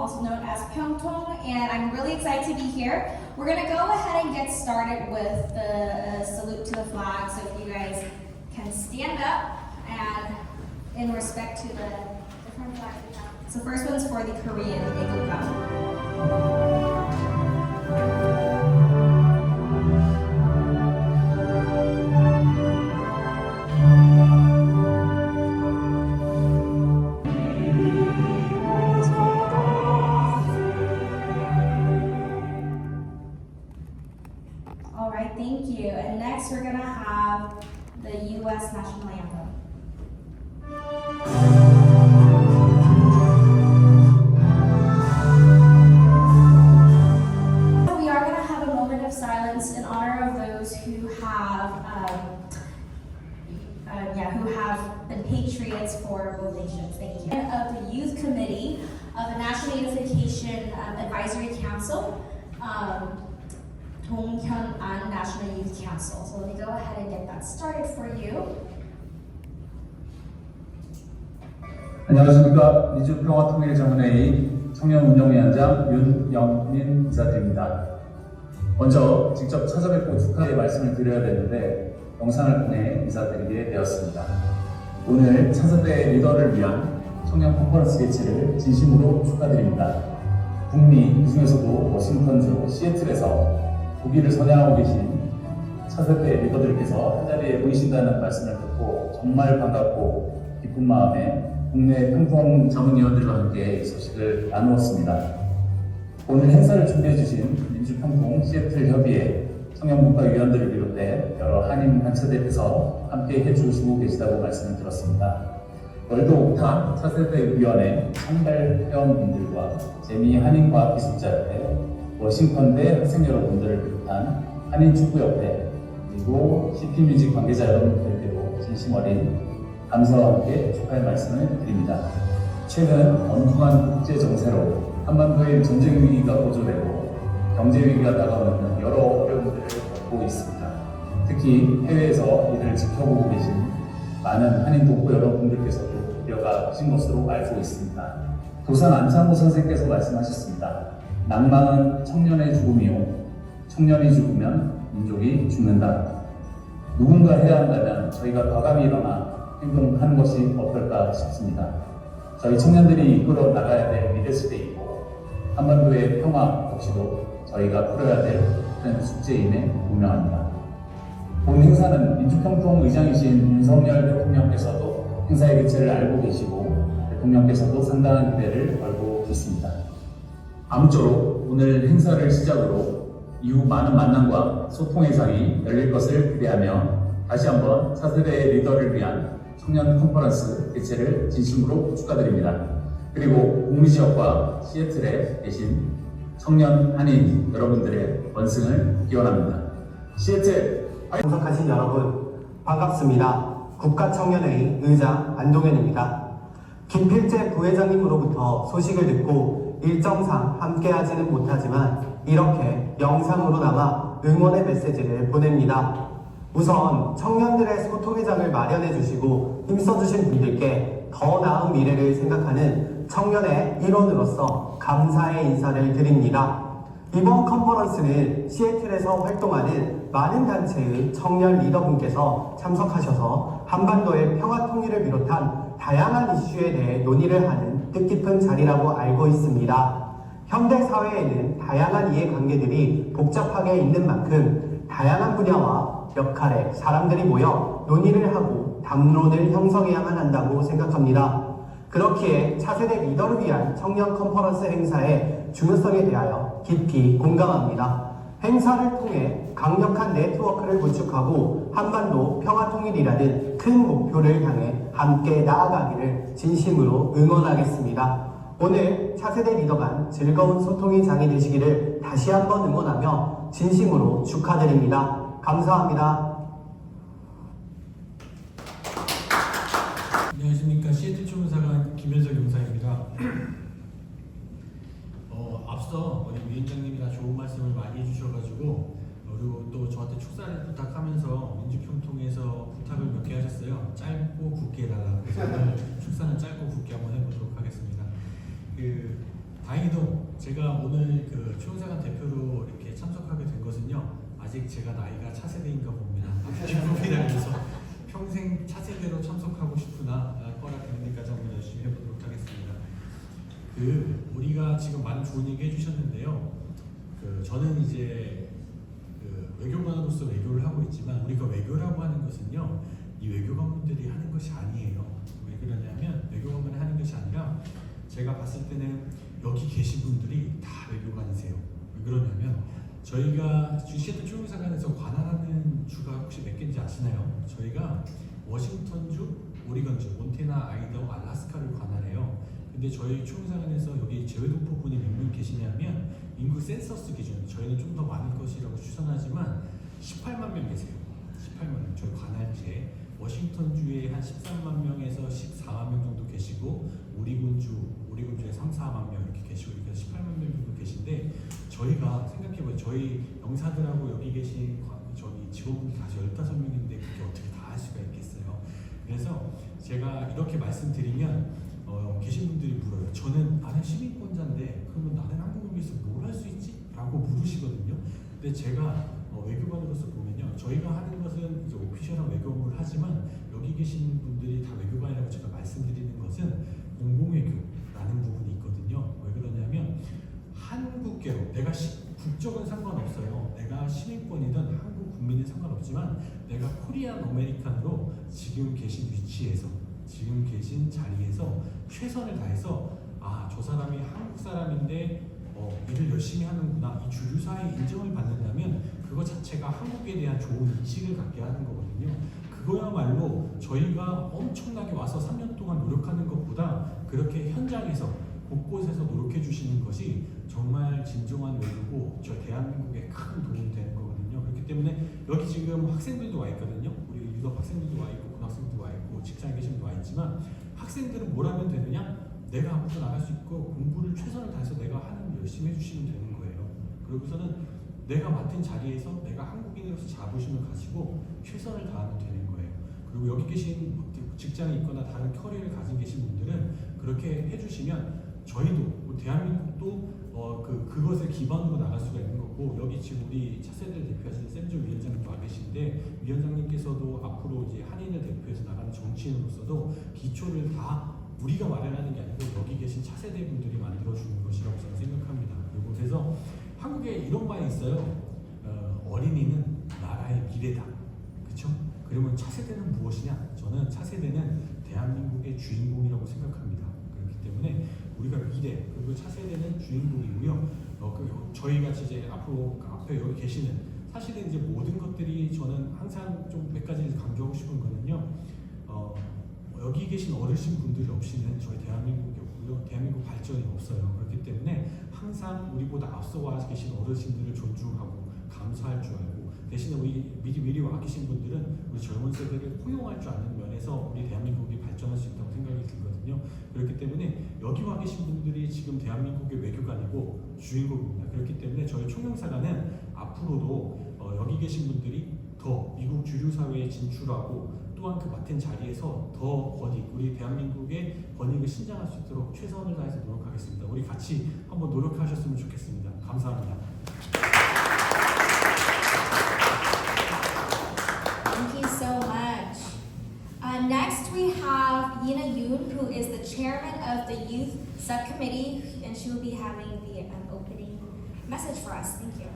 also known as Pyeongtaong, and I'm really excited to be here. We're going to go ahead and get started with the salute to the flag, so if you guys can stand up and in respect to the different flags we have. So first one's for the Korean Daegeuk. All right, thank you. And next we're gonna have the U.S. national anthem. We are gonna have a moment of silence in honor of those who have been patriots for both nations. Thank you. Of the Youth Committee of the National Unification Advisory Council. Donghyun-an National Youth Council. So let me go ahead and get that started for you. 안녕하십니까. 민주평화통일자문회의 청년운영위원장 윤영민 이사드립니다. 먼저 직접 찾아뵙고 축하의 말씀을 드려야 되는데 영상을 통해 인사드리게 되었습니다. 오늘 차세대 리더를 위한 청년 컨퍼런스 개최를 진심으로 축하드립니다. 북미, 그중에서도 워싱턴주 시애틀에서 독일을 선양하고 계신 차세대 리더들께서 한자리에 모이신다는 말씀을 듣고 정말 반갑고 기쁜 마음에 국내 평통 자문위원들과 함께 이 소식을 나누었습니다. 오늘 행사를 준비해 주신 민주평통 시애틀 협의회 청년문화위원들을 비롯해 여러 한인 단체들께서 함께 해주시고 계시다고 말씀을 들었습니다. 월드 옥타 차세대 위원회 선발 회원분들과 재미 한인과학기술자협회, 워싱턴대 학생 여러분들을 비롯한 한인축구협회, 그리고 CP뮤직 관계자 여러분들께도 진심 어린 감사와 함께 축하의 말씀을 드립니다. 최근 엄중한 국제 정세로 한반도의 전쟁 위기가 고조되고 경제 위기가 다가오는 여러 어려움들을 겪고 있습니다. 특히 해외에서 이를 지켜보고 계신 많은 한인 동포 여러분들께서도 우려가 크신 것으로 알고 있습니다. 도산 안창호 선생께서 말씀하셨습니다. 낭만은 청년의 죽음이요, 청년이 죽으면 민족이 죽는다. 누군가 해야 한다면 저희가 과감히 일어나 행동하는 것이 어떨까 싶습니다. 저희 청년들이 이끌어 나가야 될 미래 시대이고 한반도의 평화 역시도 저희가 풀어야 될 큰 숙제임에 분명합니다. 본 행사는 민주평통 의장이신 윤석열 대통령께서도 행사의 개최를 알고 계시고 대통령께서도 상당한 기대를 걸고 있습니다. 아무쪼록 오늘 행사를 시작으로 이후 많은 만남과 소통의 장이 열릴 것을 기대하며 다시 한번 차세대의 리더를 위한 청년 컨퍼런스 개최를 진심으로 축하드립니다. 그리고 북미 지역과 시애틀에 계신 청년 한인 여러분들의 원승을 기원합니다. 시애틀 참석하신 여러분 반갑습니다. 국가청년회의 의장 안동현입니다. 김필재 부회장님으로부터 소식을 듣고 일정상 함께하지는 못하지만 이렇게 영상으로나마 응원의 메시지를 보냅니다. 우선 청년들의 소통의 장을 마련해 주시고 힘써주신 분들께 더 나은 미래를 생각하는 청년의 일원으로서 감사의 인사를 드립니다. 이번 컨퍼런스는 시애틀에서 활동하는 많은 단체의 청년 리더분께서 참석하셔서 한반도의 평화 통일을 비롯한 다양한 이슈에 대해 논의를 하는 뜻깊은 자리라고 알고 있습니다. 현대 사회에는 다양한 이해관계들이 복잡하게 있는 만큼 다양한 분야와 역할에 사람들이 모여 논의를 하고 담론을 형성해야만 한다고 생각합니다. 그렇기에 차세대 리더를 위한 청년 컨퍼런스 행사의 중요성에 대하여 깊이 공감합니다. 행사를 통해 강력한 네트워크를 구축하고 한반도 평화통일이라는 큰 목표를 향해 함께 나아가기를 진심으로 응원하겠습니다. 오늘 차세대 리더 간 즐거운 소통의 장이 되시기를 다시 한번 응원하며 진심으로 축하드립니다. 감사합니다. 안녕하십니까. 시애틀 총무사관 김현석 용사입니다. 앞서 우리 위원장님이 다 좋은 말씀을 많이 해주셔가지고 그리고 또 저한테 축사를 부탁하면서 민주평통에서 부탁을 몇 개 하셨어요. 짧고 굵게 해달라고. 그래서 오늘 축사는 짧고 굵게 한번 해보도록 하겠습니다. 다행히도 제가 오늘 그 총영사관 대표로 이렇게 참석하게 된 것은요. 아직 제가 나이가 차세대인가 봅니다. 기분이라 해서 평생 차세대로 참석하고 싶으나 허락되는 데까지 한번 열심히 해보도록 하겠습니다. 우리가 지금 많은 좋은 얘기 해주셨는데요. 저는 이제 외교관으로서 외교를 하고 있지만 우리가 외교라고 하는 것은요. 이 외교관분들이 하는 것이 아니에요. 왜 그러냐면 외교관만이 하는 것이 아니라 제가 봤을 때는 여기 계신 분들이 다 외교관이세요. 왜 그러냐면 저희가 주시애틀 총영사관에서 관할하는 주가 혹시 몇 개인지 아시나요? 저희가 워싱턴주, 오리건주, 몬태나, 아이다호, 알라스카를 관할해요. 근데 저희 총영사관에서 여기 제외동포 분이 몇 명 계시냐면 인구 센서스 기준 저희는 좀 더 많을 것이라고 추산하지만 18만 명 계세요. 18만 명. 저희 관할지에 워싱턴주에 한 13만 명에서 14만 명 정도 계시고 오리곤주에 3, 4만 명 이렇게 계시고 이렇게 18만 명 정도 계신데 저희가 생각해보면 저희 영사들하고 여기 계신 저기 직원분이 다시 15명인데 그게 어떻게 다 할 수가 있겠어요. 그래서 제가 이렇게 말씀드리면 계신 분들이 물어요. 저는 나는 시민권자인데 그러면 나는 한국에서 뭘 할 수 있지? 라고 물으시거든요. 근데 제가 외교관으로서 보면요. 저희가 하는 것은 이제 오피셜한 외교 업무를 하지만 여기 계신 분들이 다 외교관이라고 제가 말씀드리는 것은 공공외교라는 부분이 있거든요. 왜 그러냐면 한국계로 내가 국적은 상관없어요. 내가 시민권이든 한국 국민은 상관없지만 내가 코리안 아메리칸으로 지금 계신 위치에서 지금 계신 자리에서 최선을 다해서 저 사람이 한국 사람인데 일을 열심히 하는구나 이 주류사의 인정을 받는다면 그거 자체가 한국에 대한 좋은 인식을 갖게 하는 거거든요. 그거야말로 저희가 엄청나게 와서 3년 동안 노력하는 것보다 그렇게 현장에서 곳곳에서 노력해 주시는 것이 정말 진정한 외교고 저 대한민국에 큰 도움이 되는 거거든요. 그렇기 때문에 여기 지금 학생들도 와 있거든요. 우리 유럽 학생들도 와 있고 고등학생들도 와 있고 직장에 계신 분도 와 있지만 학생들은 뭘 하면 되느냐? 내가 아무도 나갈 수 있고 공부를 최선을 다해서 내가 하는 일 열심히 해주시면 되는 거예요. 그러고서는 내가 맡은 자리에서 내가 한국인으로서 자부심을 가지고 최선을 다하면 되는 거예요. 그리고 여기 계신 직장에 있거나 다른 커리어를 가진 계신 분들은 그렇게 해주시면 저희도 대한민국도 그것을 기반으로 나갈 수가 있는 거고 여기 지금 우리 차세대를 대표하시는 샘조 위원장님도 와 계신데 위원장님께서도 앞으로 이제 한인을 대표해서 나가는 정치인으로서도 기초를 다 우리가 마련하는 게 아니고 여기 계신 차세대 분들이 만들어주는 것이라고 저는 생각합니다. 그리고 그래서 한국에 이런 말이 있어요. 어린이는 나라의 미래다. 그렇죠? 그러면 차세대는 무엇이냐? 저는 차세대는 대한민국의 주인공이라고 생각합니다. 그렇기 때문에 우리가 미래 그리고 차세대는 주인공이고요. 저희가 이제 앞에 여기 계시는 사실은 이제 모든 것들이 저는 항상 좀 몇 가지 강조하고 싶은 거는요. 여기 계신 어르신 분들이 없이는 저희 대한민국이 없고요. 대한민국 발전이 없어요. 그렇기 때문에 항상 우리보다 앞서와 계신 어르신들을 존중하고 감사할 줄 알고 대신에 우리 미리 와 계신 분들은 우리 젊은 세대를 포용할 줄 아는 면에서 우리 대한민국이 발전할 수 있다고 생각이 들거든요. 그렇기 때문에 여기 와 계신 분들이 지금 대한민국의 외교관이고 주인공입니다. 그렇기 때문에 저희 총영사관은 앞으로도 여기 계신 분들이 더 미국 주류 사회에 진출하고 또한 그 맡은 자리에서 더 우리 대한민국의 권익을 신장할 수 있도록 최선을 다해서 노력하겠습니다. 우리 같이 한번 노력하셨으면 좋겠습니다. 감사합니다. Thank you so much. Next we have Yina Yoon, who is the chairman of the youth subcommittee, and she will be having the opening message for us. Thank you.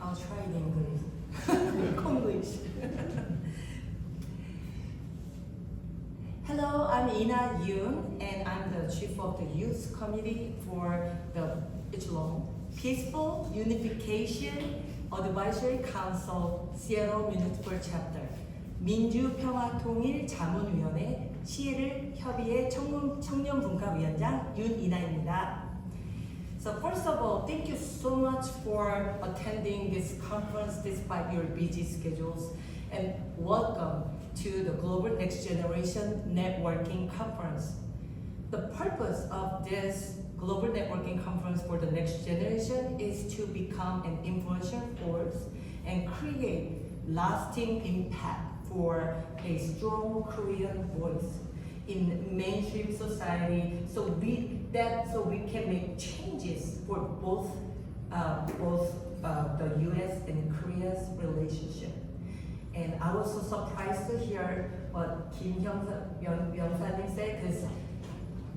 I'll try in English. Konglish. Hello, I'm Ina Yoon, and I'm the chief of the youth committee for the Echelon Peaceful Unification Advisory Council Seattle Municipal Chapter 민주평화통일 자문위원회 시에르 협의회 청년분과위원장 윤이나입니다. So first of all, thank you so much for attending this conference despite your busy schedules, and welcome to the Global Next Generation Networking Conference. The purpose of this Global Networking Conference for the Next Generation is to become an influential force and create lasting impact for a strong Korean voice in mainstream society, so we can make changes for both the U.S. and Korea's relationship. And I was so surprised to hear what Kim Byung-sa님 said, because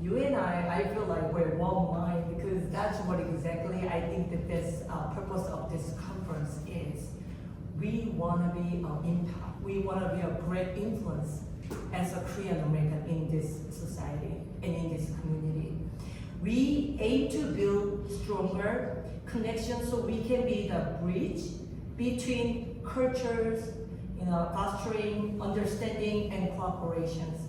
you and I feel like we're one mind, because that's what exactly I think that this purpose of this conference is. We want to be an impact. We want to be a great influence as a Korean American in this society and in this community. We aim to build stronger connections so we can be the bridge between cultures, fostering understanding and cooperations.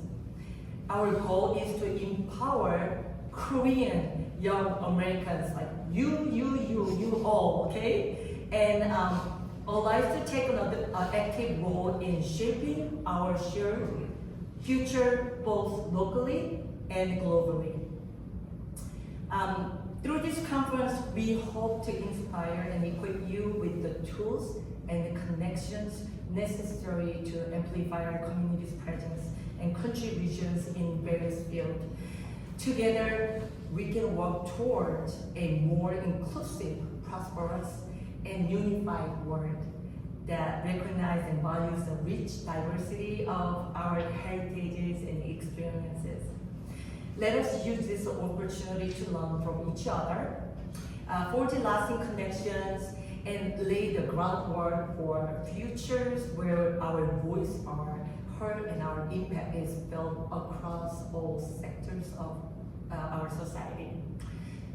Our goal is to empower Korean young Americans like you all, okay? And allow us to take another active role in shaping our shared future both locally and globally. Through this conference, we hope to inspire and equip you with the tools and the connections necessary to amplify our community's presence and contributions in various fields. Together, we can work towards a more inclusive, prosperous, and unified world that recognizes and values the rich diversity of our heritages and experiences. Let us use this opportunity to learn from each other, forge lasting connections, and lay the groundwork for futures where our voice are heard and our impact is felt across all sectors of our society.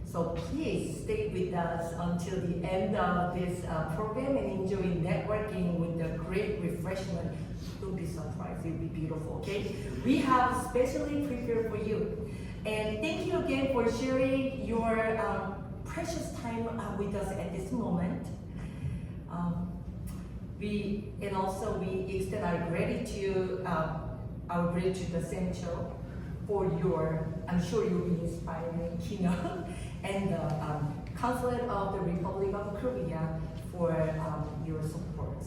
So please stay with us until the end of this program and enjoy networking with the great refreshment. Don't be surprised, it'll be beautiful, okay? We have specially prepared for you. And thank you again for sharing your precious time with us at this moment. We extend our gratitude to Sam Cho for your, I'm sure you'll be inspiring keynote, and the Consulate of the Republic of Korea for your support.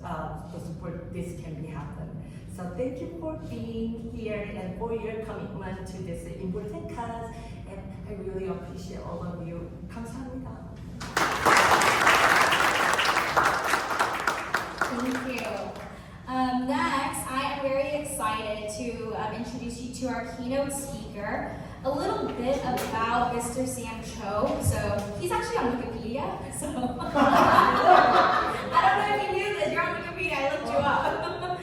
To support this can be happen. So thank you for being here and for your commitment to this important cause, and I really appreciate all of you. 감사합니다. Thank you. Next, I am very excited to introduce you to our keynote speaker. A little bit about Mr. Sam Cho. So he's actually on Wikipedia. So I don't know if you knew this. You're on Wikipedia. I looked you up.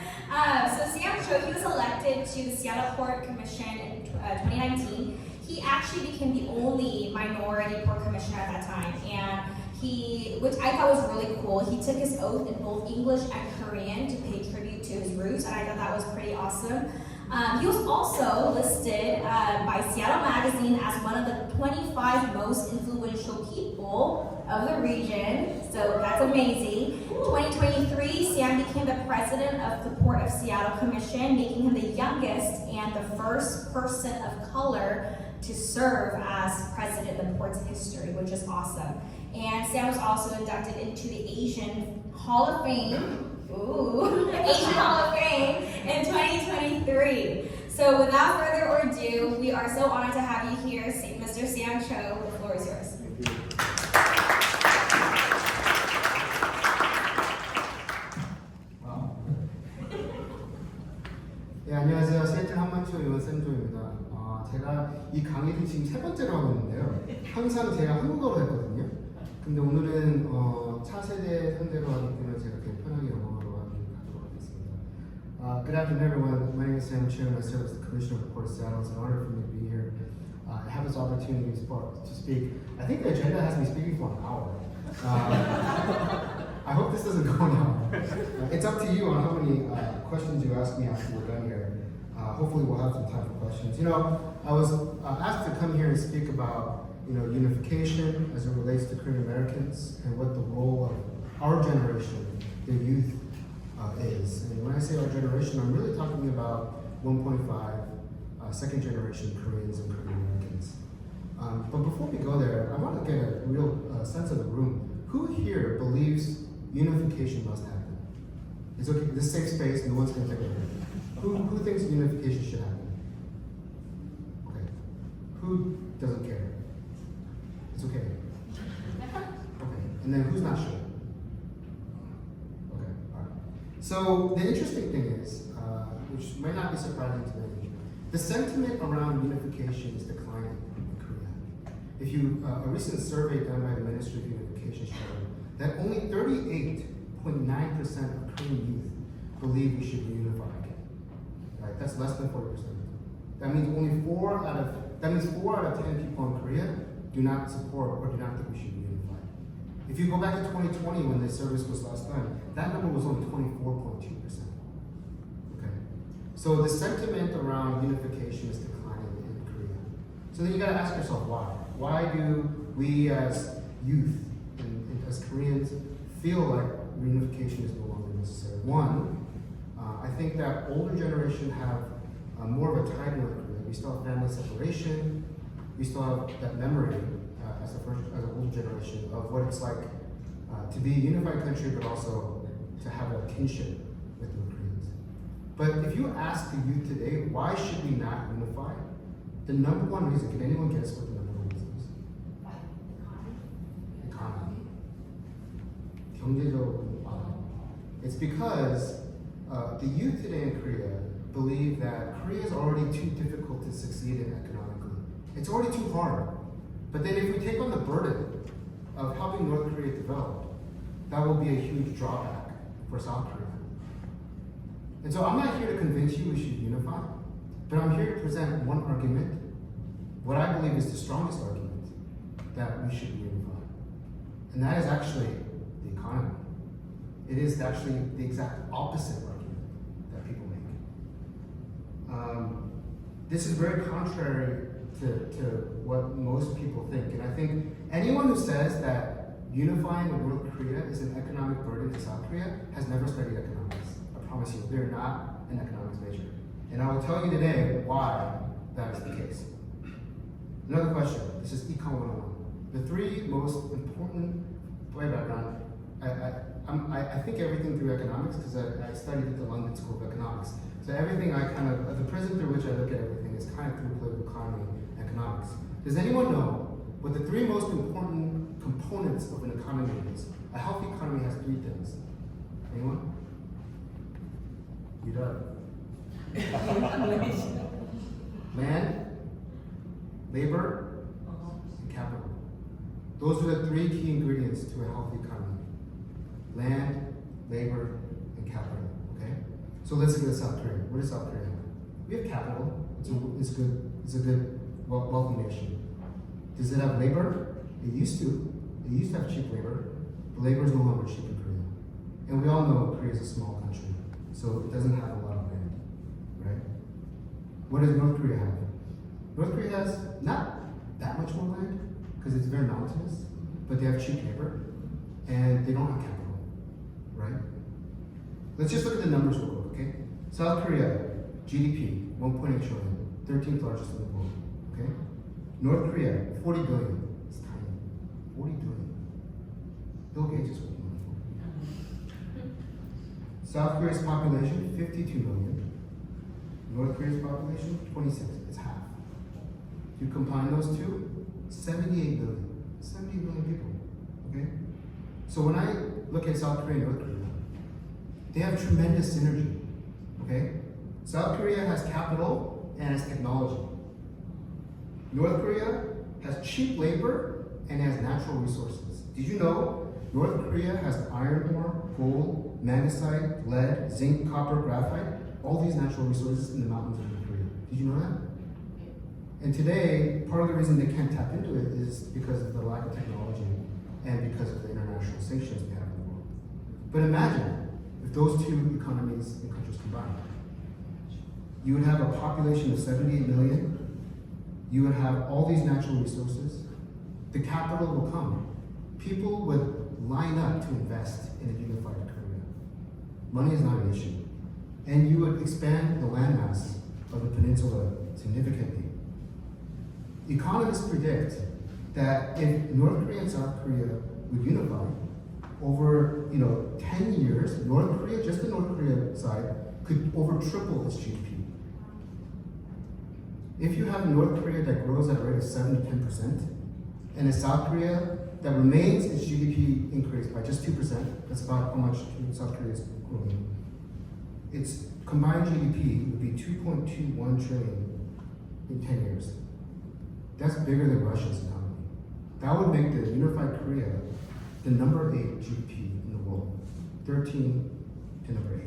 So Sam Cho, he was elected to the Seattle Port Commission in 2019. He actually became the only minority port commissioner at that time, and which I thought was really cool, he took his oath in both English and Korean to pay tribute to his roots, and I thought that was pretty awesome. He was also listed by Seattle Magazine as one of the 25 most influential people of the region, so that's amazing. 2023, Sam became the president of the Port of Seattle Commission, making him the youngest and the first person of color to serve as president in the port's history, which is awesome. And Sam was also inducted into the Asian Hall of Fame. Ooh, Asian Hall of Fame in 2023. So without further ado, we are so honored to have you here, Mr. Sam Cho. The floor is yours. 네, 안녕하세요. 세틀 한만초 요원 샘조입니다. 제가 이 강의를 지금 세 번째로 하고 있는데요. 항상 제가 한국어로 했거든요. 근데 오늘은 차세대 상대로 하기 때문에 제가 되게 편하게 영어로 하도록 하겠습니다. Good afternoon, everyone. My name is Sam Cho, and I serve as the Commissioner of the Port of Seattle. It's an honor for me to be here. I have this opportunity to speak. I think the agenda has me speaking for an hour. I hope this doesn't go now. It's up to you on how many questions you ask me after we're done here. Hopefully we'll have some time for questions. You know, I was asked to come here and speak about unification as it relates to Korean Americans and what the role of our generation, the youth, is. And when I say our generation, I'm really talking about 1.5 second generation Koreans and Korean Americans. But before we go there, I want to get a real sense of the room. Who here believes unification must happen? It's okay. This safe space. No one's gonna take it. Who thinks unification should happen? Okay. Who doesn't care? It's okay. Okay. And then who's not sure? Okay. All right. So the interesting thing is, which might not be surprising to many, the sentiment around unification is declining in Korea. If you a recent survey done by the Ministry of Unification showed that only 38.9% of Korean youth believe we should reunify again. Right? That's less than 40%. That means only 4 out of 10 people in Korea do not support or do not think we should reunify. If you go back to 2020 when this service was last done, that number was only 24.2%. Okay. So the sentiment around unification is declining in Korea. So then you gotta ask yourself why. Why do we as youth and as Koreans feel like reunification is no longer necessary? One, I think that older generation have more of a tie to North Korea. We still have family separation. We still have that memory as an older generation of what it's like to be a unified country, but also to have a kinship with North Koreans. But if you ask the youth today, why should we not unify? The number one reason, can anyone guess what the number one reason is? Economy. 경제적 발전. It's because the youth today in Korea believe that Korea is already too difficult to succeed in economically. It's already too hard. But then if we take on the burden of helping North Korea develop, that will be a huge drawback for South Korea. And so I'm not here to convince you we should unify, but I'm here to present one argument, what I believe is the strongest argument, that we should unify. And that is actually the economy. It is actually the exact opposite argument that people make. This is very contrary to what most people think. And I think anyone who says that unifying with North Korea is an economic burden to South Korea has never studied economics. I promise you, they're not an economics major. And I will tell you today why that is the case. Another question, this is Econ 101. The three most important background, I think everything through economics because I studied at the London School of Economics. So everything I kind of, the prism through which I look at everything is kind of through political economy and economics. Does anyone know what the three most important components of an economy is? A healthy economy has three things. Anyone? You don't. Land, labor, and capital. Those are the three key ingredients to a healthy economy. Land, labor, and capital. Okay? So let's look at South Korea. What does South Korea have? We have capital. It's a good wealthy nation. Does it have labor? It used to. It used to have cheap labor, but labor is no longer cheap in Korea. And we all know Korea is a small country, so it doesn't have a lot of land, right? What does North Korea have? North Korea has not that much more land because it's very mountainous, but they have cheap labor and they don't have capital, right? Let's just look at the numbers real quick, okay? South Korea, GDP, 1.8 trillion, 13th largest in the world, okay? North Korea, 40 billion, it's tiny, 40 billion. Bill Gates is working on it. South Korea's population, 52 million. North Korea's population, 26, it's half. If you combine those two, 78 billion, 70 million people, okay? So when I look at South Korea and North Korea, they have tremendous synergy, okay? South Korea has capital and has technology. North Korea has cheap labor and has natural resources. Did you know North Korea has iron ore, gold, magnesite, lead, zinc, copper, graphite, all these natural resources in the mountains of North Korea? Did you know that? And today, part of the reason they can't tap into it is because of the lack of technology and because of the international sanctions we have in the world. But imagine if those two economies and countries combined. You would have a population of 78 million. You would have all these natural resources. The capital will come. People would line up to invest in a unified Korea. Money is not an issue. And you would expand the landmass of the peninsula significantly. Economists predict that if North Korea and South Korea would unify, over 10 years, North Korea, just the North Korea side, could over triple its GDP. If you have North Korea that grows at a rate of 7 to 10%, and a South Korea that remains its GDP increase by just 2%, that's about how much South Korea is growing, its combined GDP would be 2.21 trillion in 10 years. That's bigger than Russia's economy. That would make the unified Korea the number 8 GDP in the world, 13 to number 8.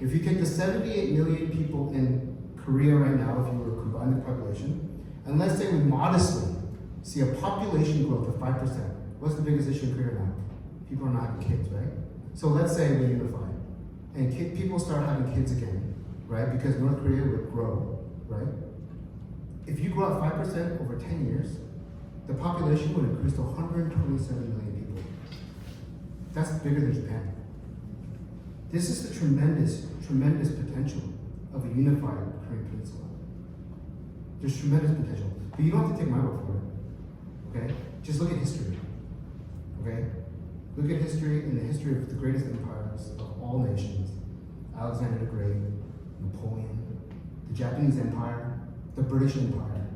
If you take the 78 million people in Korea right now, if you were to combine the population, and let's say we modestly see a population growth of 5%, what's the biggest issue in Korea now? People are not having kids, right? So let's say we unify, and people start having kids again, right? Because North Korea would grow, right? If you grow at 5% over 10 years, the population would increase to 127 million people. That's bigger than Japan. This is the tremendous, tremendous potential of a unified Korean peninsula. There's tremendous potential. But you don't have to take my word for it. Okay? Just look at history. Okay? Look at history and the history of the greatest empires of all nations. Alexander the Great, Napoleon, the Japanese Empire, the British Empire.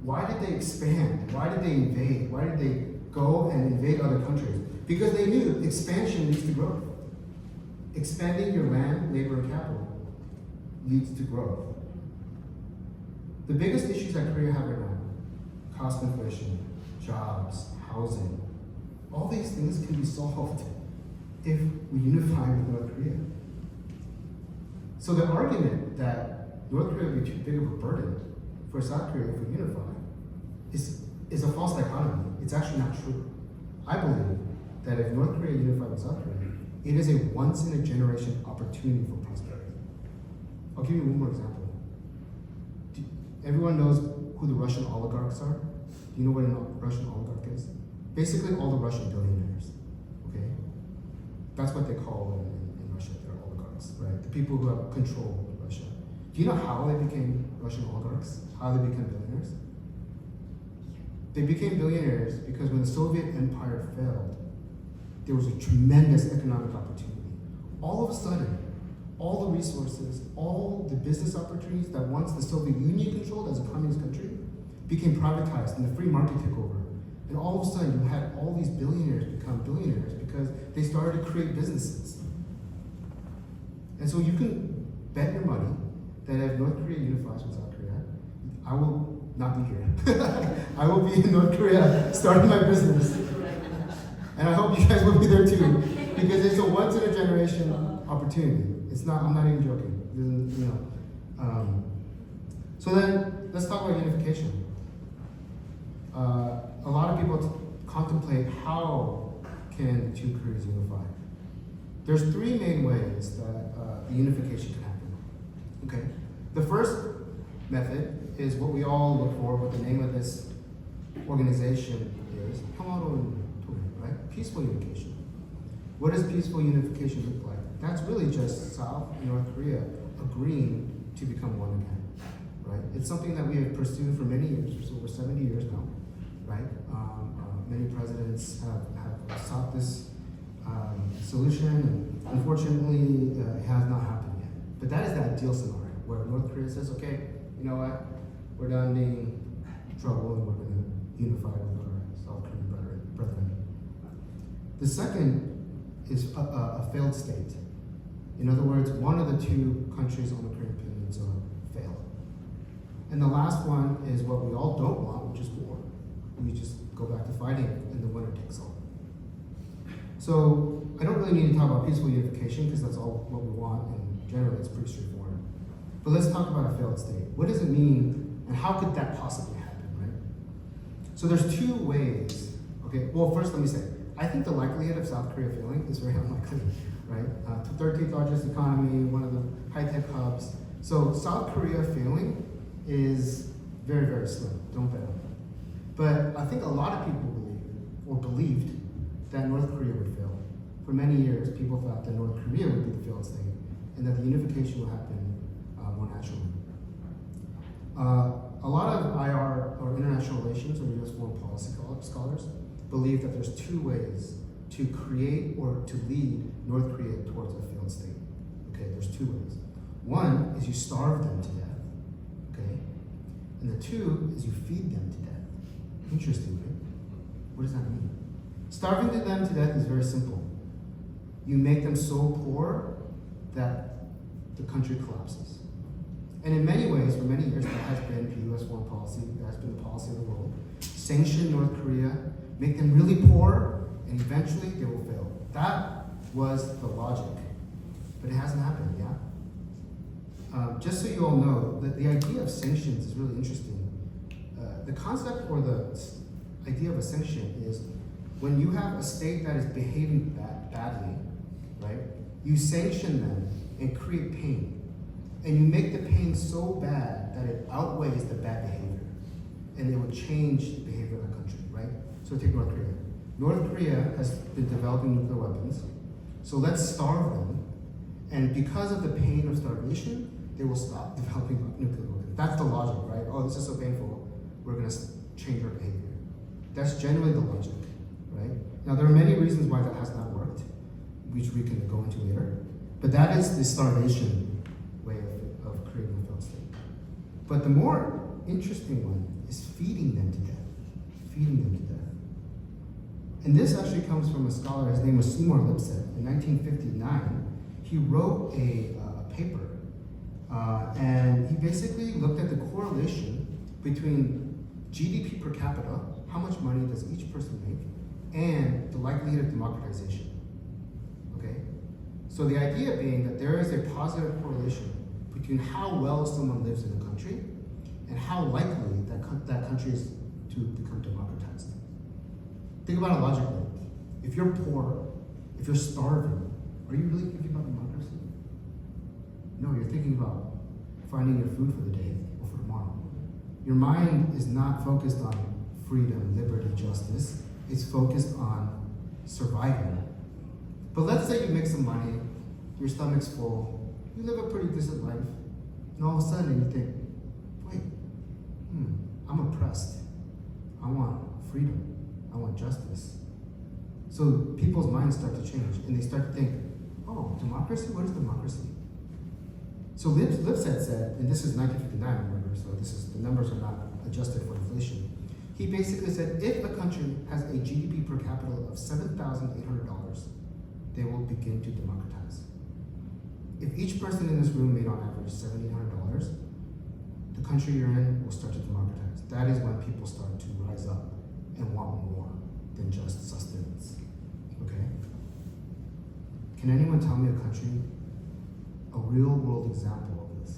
Why did they expand? Why did they invade? Why did they go and invade other countries? Because they knew expansion leads to growth. Expanding your land, labor, and capital leads to growth. The biggest issues that Korea have right now, cost inflation, jobs, housing, all these things can be solved if we unify with North Korea. So the argument that North Korea would be too big of a burden for South Korea if we unify is a false dichotomy. It's actually not true. I believe that if North Korea unified with South Korea, it is a once-in-a-generation opportunity for prosperity. I'll give you one more example. Everyone knows who the Russian oligarchs are? Do you know what a Russian oligarch is? Basically all the Russian billionaires, okay? That's what they call them in Russia, they're oligarchs, right? The people who have control of Russia. Do you know how they became Russian oligarchs? How they became billionaires? They became billionaires because when the Soviet Empire failed, there was a tremendous economic opportunity. All of a sudden, all the resources, all the business opportunities that once the Soviet Union controlled as a communist country became privatized and the free market took over. And all of a sudden, you had all these billionaires become billionaires because they started to create businesses. And so you can bet your money that if North Korea unifies with South Korea, I will not be here. I will be in North Korea starting my business. And I hope you guys will be there too, because it's a once-in-a-generation opportunity. It's not. I'm not even joking. So then, let's talk about unification. A lot of people contemplate how can two Koreas unify. There's three main ways that the unification can happen. Okay. The first method is what we all look for. What the name of this organization is. Right? Peaceful unification. What does peaceful unification look like? That's really just South and North Korea agreeing to become one again, right? It's something that we have pursued for many years, for over 70 years now, right? Many presidents have sought this solution, and unfortunately, it has not happened yet. But that is the ideal scenario, where North Korea says, okay, you know what? We're done being trouble, and we're going to unify with our South Korean brethren. The second is a failed state. In other words, one of the two countries on the Korean Peninsula failed. And the last one is what we all don't want, which is war. We just go back to fighting and the winner takes all. So I don't really need to talk about peaceful unification because that's all what we want, and generally it's pretty straightforward. But let's talk about a failed state. What does it mean, and how could that possibly happen, right? So there's two ways. Okay, well first let me say, I think the likelihood of South Korea failing is very unlikely, right? 13th largest economy, one of the high-tech hubs. So South Korea failing is very, very slim. Don't bet on it. But I think a lot of people believed that North Korea would fail. For many years, people thought that North Korea would be the failed state and that the unification would happen more naturally. A lot of IR, or international relations, or US foreign policy scholars, believe that there's two ways to create or to lead North Korea towards a failed state. Okay, there's two ways. One is you starve them to death, okay? And the two is you feed them to death. Interesting, right? What does that mean? Starving them to death is very simple. You make them so poor that the country collapses. And in many ways, for many years, that has been the US foreign policy, that has been the policy of the world. Sanction North Korea, make them really poor, and eventually they will fail. That was the logic. But it hasn't happened, yeah? Just so you all know, the idea of sanctions is really interesting. The concept or the idea of a sanction is when you have a state that is behaving badly, right? You sanction them and create pain. And you make the pain so bad that it outweighs the bad behavior. And it will change the behavior of the country, right? So take North Korea. North Korea has been developing nuclear weapons. So let's starve them. And because of the pain of starvation, they will stop developing nuclear weapons. That's the logic, right? Oh, this is so painful, we're gonna change our behavior. That's generally the logic, right? Now, there are many reasons why that has not worked, which we can go into later. But that is the starvation way of creating a failed state. But the more interesting one is feeding them to death. Feeding them to death. And this actually comes from a scholar, his name was Seymour Lipset. In 1959, he wrote a paper, and he basically looked at the correlation between GDP per capita, how much money does each person make, and the likelihood of democratization. Okay? So the idea being that there is a positive correlation between how well someone lives in a country and how likely that country is to become democratized. Think about it logically. If you're poor, if you're starving, are you really thinking about democracy? No, you're thinking about finding your food for the day or for tomorrow. Your mind is not focused on freedom, liberty, justice. It's focused on surviving. But let's say you make some money, your stomach's full, you live a pretty decent life, and all of a sudden you think, wait, I'm oppressed. I want freedom. I want justice. So people's minds start to change, and they start to think, oh, democracy? What is democracy? So Lipset said, and this is 1959, remember, so the numbers are not adjusted for inflation. He basically said, if a country has a GDP per capita of $7,800, they will begin to democratize. If each person in this room made on average $7,800, the country you're in will start to democratize. That is when people start to rise up and want more than just sustenance. Okay? Can anyone tell me a country, a real world example of this?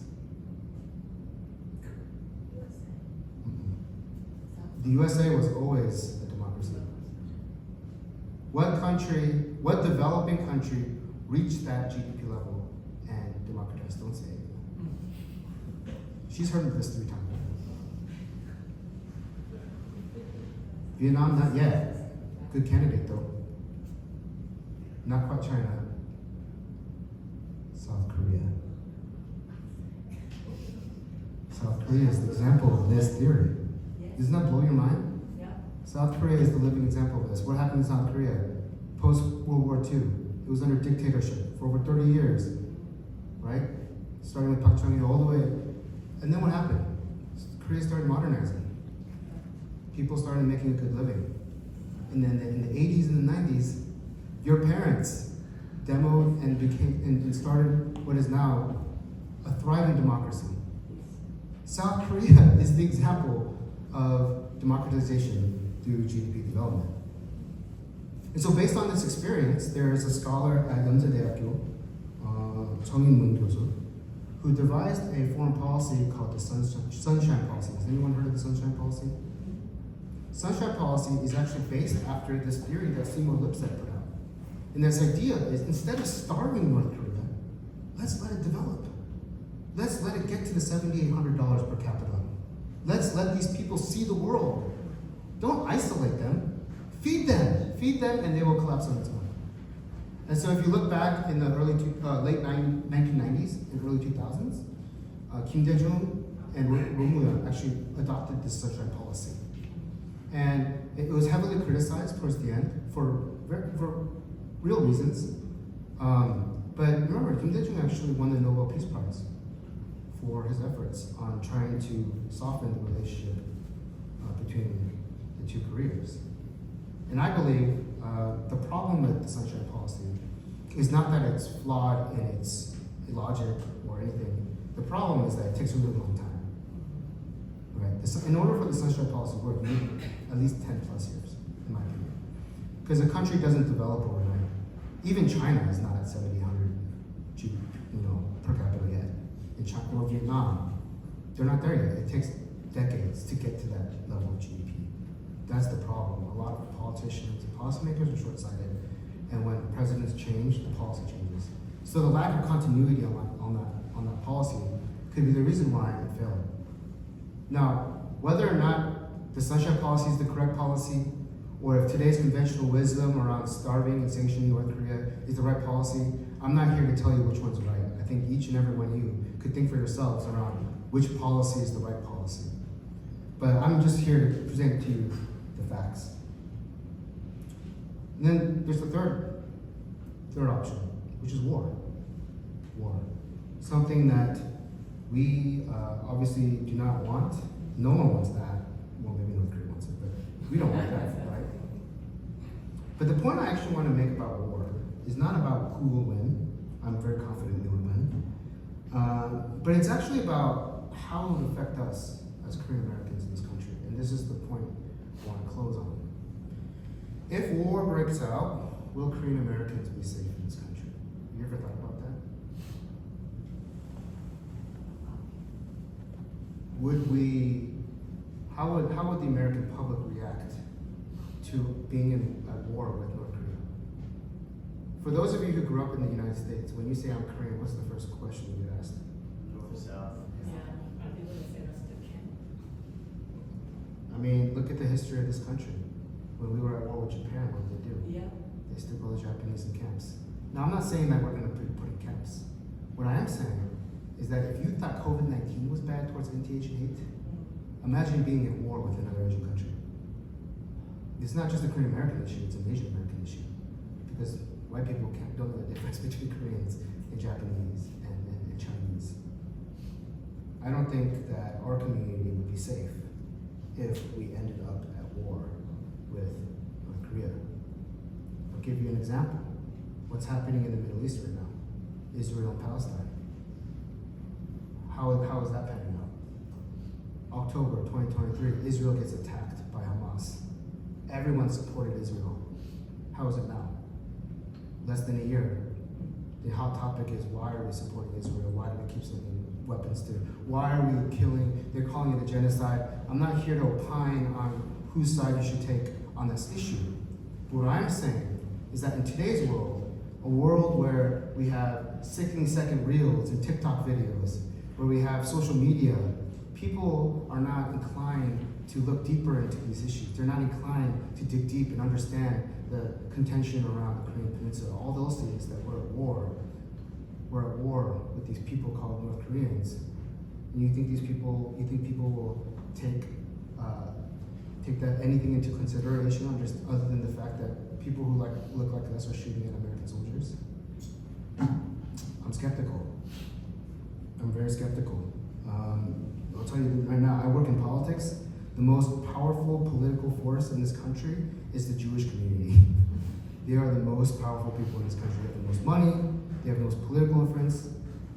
The USA was always a democracy. What developing country reached that GDP level and democratized? Don't say it. She's heard of this 3 times. Vietnam, not yet. Good candidate though. Not quite China. South Korea. South Korea is the example of this theory. Doesn't that blow your mind? Yeah. South Korea is the living example of this. What happened in South Korea? Post-World War II. It was under dictatorship for over 30 years. Right? Starting with Park Chung-hee all the way. And then what happened? Korea started modernizing. People started making a good living. And then in the 80s and the 90s, your parents demoed and started what is now a thriving democracy. South Korea is the example of democratization through GDP development. And so based on this experience, there is a scholar at Yonsei-daekyo, Chung In-moon 교수, who devised a foreign policy called the Sunshine Policy. Has anyone heard of the Sunshine Policy? Sunshine Policy is actually based after this theory that Seymour Lipset put out. And this idea is instead of starving North Korea, let's let it develop. Let's let it get to the $7,800 per capita. Let's let these people see the world. Don't isolate them. Feed them, and they will collapse on its own. And so if you look back in the late 1990s and early 2000s, Kim Dae-jung and Roh Moo-hyun actually adopted this Sunshine Policy. And it was heavily criticized towards the end for real reasons. But remember, Kim Dae-jung actually won the Nobel Peace Prize for his efforts on trying to soften the relationship between the two Koreas. And I believe the problem with the Sunshine Policy is not that it's flawed in its logic or anything. The problem is that it takes a really long time. Right? In order for the Sunshine Policy to work, you need at least 10 plus years, in my opinion. Because a country doesn't develop overnight. Even China is not at 70, 100 per capita yet. In China or Vietnam, they're not there yet. It takes decades to get to that level of GDP. That's the problem. A lot of politicians and policymakers are short-sighted, and when presidents change, the policy changes. So the lack of continuity on that policy could be the reason why it failed. Now, whether or not the Sunshine Policy is the correct policy, or if today's conventional wisdom around starving and sanctioning North Korea is the right policy, I'm not here to tell you which one's right. I think each and every one of you could think for yourselves around which policy is the right policy. But I'm just here to present to you the facts. And then there's the third option, which is war. War. Something that we obviously do not want. No one wants that. Well, maybe North Korea wants it, but we don't want that, right? But the point I actually want to make about war is not about who will win. I'm very confident we will win. But it's actually about how it will affect us as Korean Americans in this country. And this is the point I want to close on. If war breaks out, will Korean Americans be safe in this country? Have you ever thought about that? How would the American public react to being at war with North Korea? For those of you who grew up in the United States, when you say I'm Korean, what's the first question you get asked? North or south? I mean, look at the history of this country. When we were at war with Japan, what did they do? Yeah. They still put the Japanese in camps. Now, I'm not saying that we're going to be put in camps. What I am saying is that if you thought COVID-19 was bad towards NTH and 8, imagine being at war with another Asian country. It's not just a Korean American issue, it's an Asian American issue. Because white people don't know the difference between Koreans and Japanese and Chinese. I don't think that our community would be safe if we ended up at war with North Korea. I'll give you an example. What's happening in the Middle East right now? Israel and Palestine. How is that panning out? October 2023, Israel gets attacked by Hamas. Everyone supported Israel. How is it now? Less than a year. The hot topic is, why are we supporting Israel? Why do we keep sending weapons to? Why are we killing? They're calling it a genocide. I'm not here to opine on whose side you should take on this issue. But what I'm saying is that in today's world, a world where we have 60-second reels and TikTok videos, where we have social media, people are not inclined to look deeper into these issues. They're not inclined to dig deep and understand the contention around the Korean Peninsula. All those things that we're at war. We're at war with these people called North Koreans. And you think people will take that anything into consideration, just other than the fact that people who look like us are shooting at American soldiers? I'm skeptical. I'm very skeptical. I'll tell you right now, I work in politics. The most powerful political force in this country is the Jewish community. They are the most powerful people in this country. They have the most money, they have the most political influence,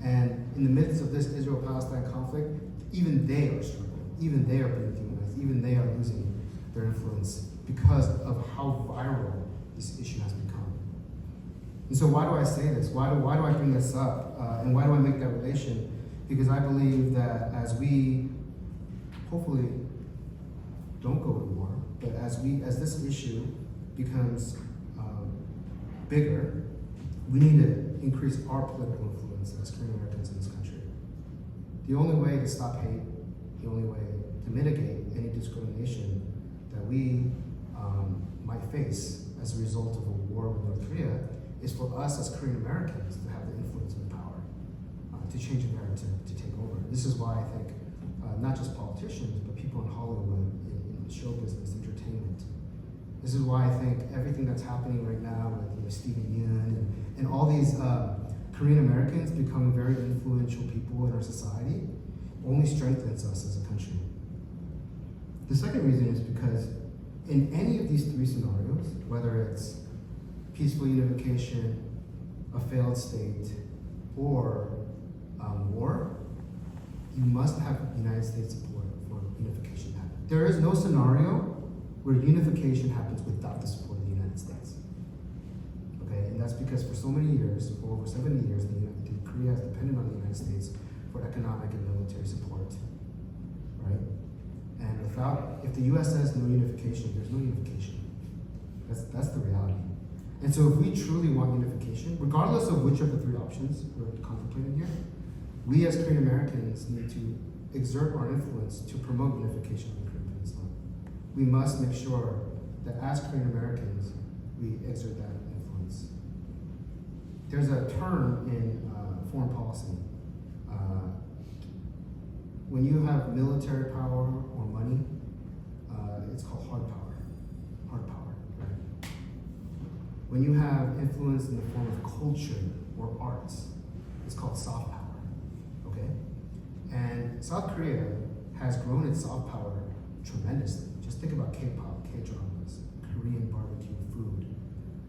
and in the midst of this Israel-Palestine conflict, even they are struggling. Even they are being demonized. Even they are losing their influence because of how viral this issue has become. And so why do I say this? Why do I bring this up? And why do I make that relation? Because I believe that as we hopefully don't go to war, but as this issue becomes bigger, we need to increase our political influence as Korean Americans in this country. The only way to stop hate, the only way to mitigate any discrimination that we might face as a result of a war with North Korea is for us as Korean Americans to have the influence and the power to change the narrative, to take over. This is why I think not just politicians, but people in Hollywood, in the show business, entertainment, This is why I think everything that's happening right now with Stephen Yun and all these Korean Americans becoming very influential people in our society only strengthens us as a country. The second reason is because in any of these three scenarios, whether it's peaceful unification, a failed state, or war, you must have United States support for unification to happen. There is no scenario where unification happens without the support of the United States. Okay, and that's because for so many years, for over 70 years, Korea has depended on the United States for economic and military support, right? And if the U.S. says no unification, there's no unification. That's the reality. And so if we truly want unification, regardless of which of the three options we're contemplating here, we as Korean Americans need to exert our influence to promote unification of the Korean Peninsula. We must make sure that as Korean Americans, we exert that influence. There's a term in foreign policy. When you have military power or money, it's called hard power. Hard power, right? When you have influence in the form of culture or arts, it's called soft power, okay? And South Korea has grown its soft power tremendously. Just think about K-pop, K-dramas, Korean barbecue food.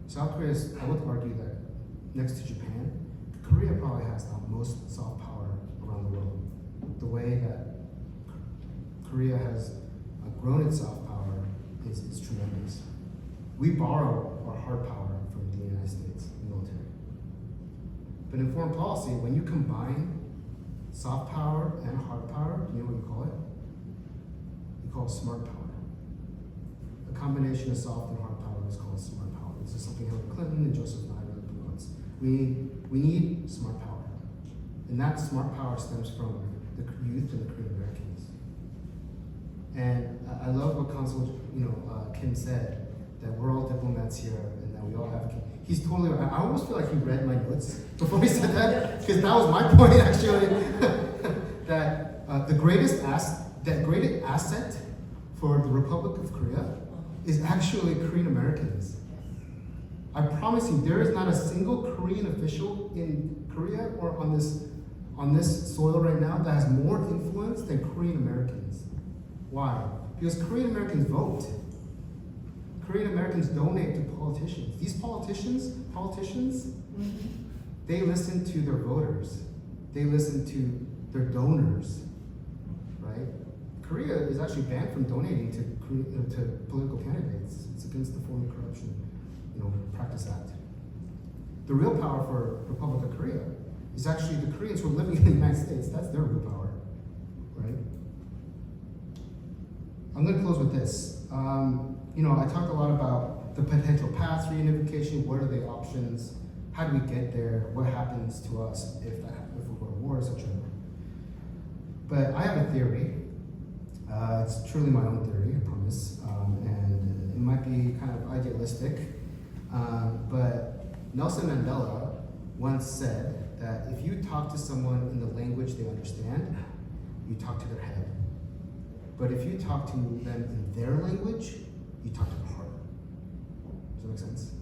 South Korea is, I would argue that next to Japan, Korea probably has the most soft power around the world. The way that Korea has grown its soft power is tremendous. We borrow our hard power from the United States military. But in foreign policy, when you combine soft power and hard power, do you know what you call it? You call it smart power. A combination of soft and hard power is called smart power. This is something Hillary Clinton and Joseph Nye really promotes. We need smart power. And that smart power stems from the youth and the Korean Americans. And I love what Consul Kim said, that we're all diplomats here and that we all have. He's totally right. I almost feel like he read my notes before he said that, because that was my point actually. That the greatest asset for the Republic of Korea is actually Korean Americans. I promise you, there is not a single Korean official in Korea or on this soil right now that has more influence than Korean Americans. Why? Because Korean Americans vote. Korean Americans donate to politicians. These politicians, they listen to their voters. They listen to their donors, right? Korea is actually banned from donating to political candidates. It's against the Foreign Corruption Practice Act. The real power for Republic of Korea is actually the Koreans who are living in the United States. That's their real power, right? I'm going to close with this. I talked a lot about the potential paths for unification. What are the options? How do we get there? What happens to us if we go to war, etc. But I have a theory. It's truly my own theory, I promise, and it might be kind of idealistic. But Nelson Mandela once said that if you talk to someone in the language they understand, you talk to their head. But if you talk to them in their language, you talk to their heart. Does that make sense?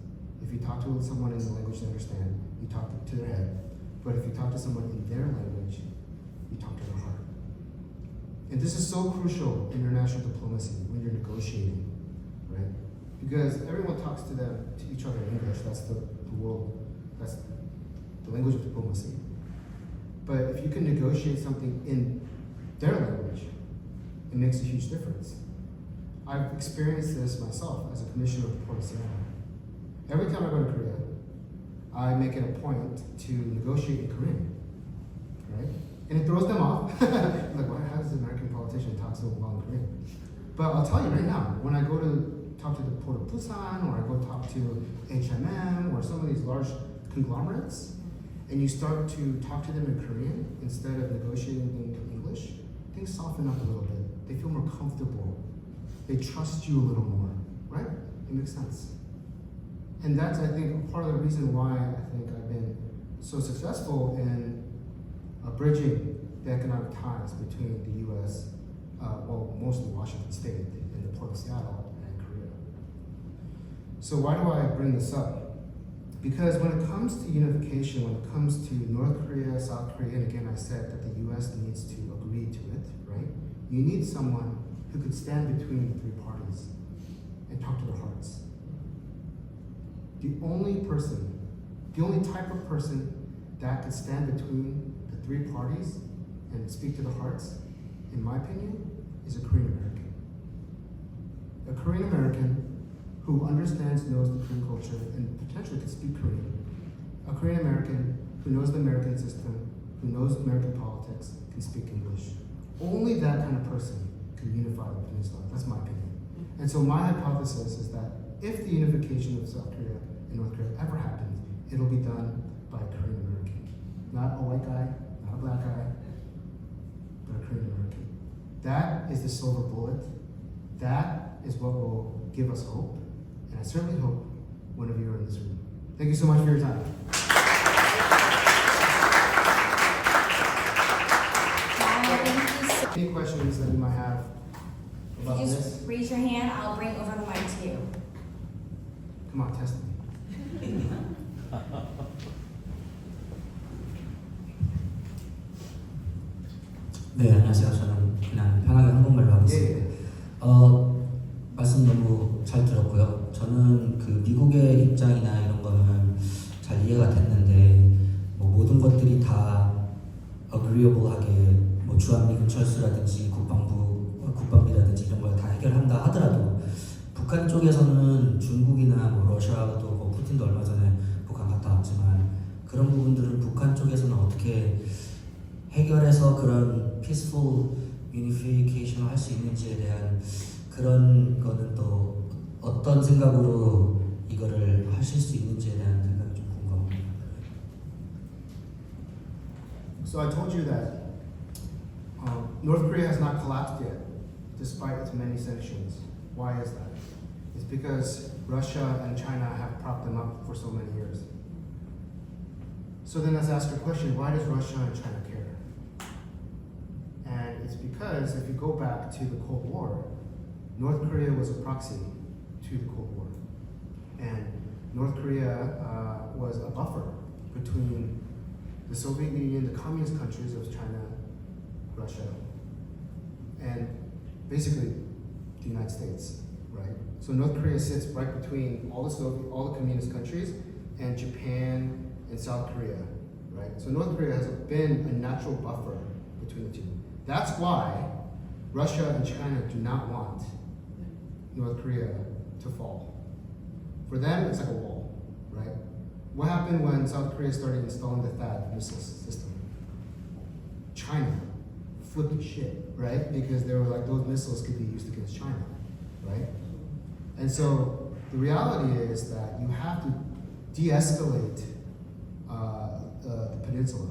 If you talk to someone in the language they understand, you talk to their head. But if you talk to someone in their language, you talk to their heart. And this is so crucial in international diplomacy when you're negotiating, right? Because everyone talks to each other in English. That's the world. That's the language of diplomacy. But if you can negotiate something in their language, it makes a huge difference. I've experienced this myself as a commissioner of the Port of Seattle. Every time I go to Korea, I make it a point to negotiate in Korean, right? And it throws them off. Like, why has an American politician talk so well in Korean? But I'll tell you right now, when I go to talk to the Port of Busan, or I go talk to HMM, or some of these large conglomerates, and you start to talk to them in Korean instead of negotiating in English, things soften up a little bit. They feel more comfortable. They trust you a little more, right? It makes sense. And that's, I think, part of the reason why I think I've been so successful in bridging the economic ties between the U.S., mostly Washington State, and the Port of Seattle and Korea. So why do I bring this up? Because when it comes to unification, when it comes to North Korea, South Korea, and again I said that the US needs to agree to it, right? You need someone who could stand between the three parties and talk to their hearts. The only type of person that could stand between the three parties and speak to the hearts, in my opinion, is a Korean American. A Korean American who understands, knows the Korean culture, and potentially can speak Korean. A Korean American who knows the American system, who knows American politics, can speak English. Only that kind of person can unify the peninsula. That's my opinion. And so my hypothesis is that if the unification of South Korea and North Korea ever happens, it'll be done by a Korean American. Not a white guy, not a black guy, but a Korean American. That is the silver bullet. That is what will give us hope. And I certainly hope one of you are in this room. Thank you so much for your time. Any questions that you might have about If you this? just raise your hand, I'll bring over the mic to you. Come on, test me. 네, 안녕하세요. 저는 그냥 편하게 한국말로 하겠습니다. 예. 말씀 너무 잘 들었고요. 저는 그 미국의 입장이나 이런 거는 잘 이해가 됐는데 뭐 모든 것들이 다 agreeable하게 뭐 주한미군 철수라든지 국방비라든지 이런 걸 다 해결한다 하더라도 북한 쪽에서는 중국이나 뭐 러시아도 뭐 푸틴도 얼마 전에 북한 갔다 왔지만 그런 부분들은 북한 쪽에서는 어떻게 해결해서 그런 peaceful unification을 할 수 있는지에 대한 그런 거는 또 어떤 생각으로 이거를 하실 수 있는지에 대한 생각이 좀 궁금합니다. So I told you that North Korea has not collapsed yet, despite its many sanctions. Why is that? It's because Russia and China have propped them up for so many years. So then let's ask a question, why does Russia and China care? And it's because if you go back to the Cold War, North Korea was a proxy to the Cold War. And North Korea was a buffer between the Soviet Union, the communist countries of China, Russia, and basically the United States, right? So North Korea sits right between all the communist countries and Japan and South Korea, right? So North Korea has been a natural buffer between the two. That's why Russia and China do not want North Korea to fall. For them, it's like a wall, right? What happened when South Korea started installing the THAAD missile system? China flipped the shit, right? Because they were like, those missiles could be used against China, right? And so the reality is that you have to de-escalate the peninsula.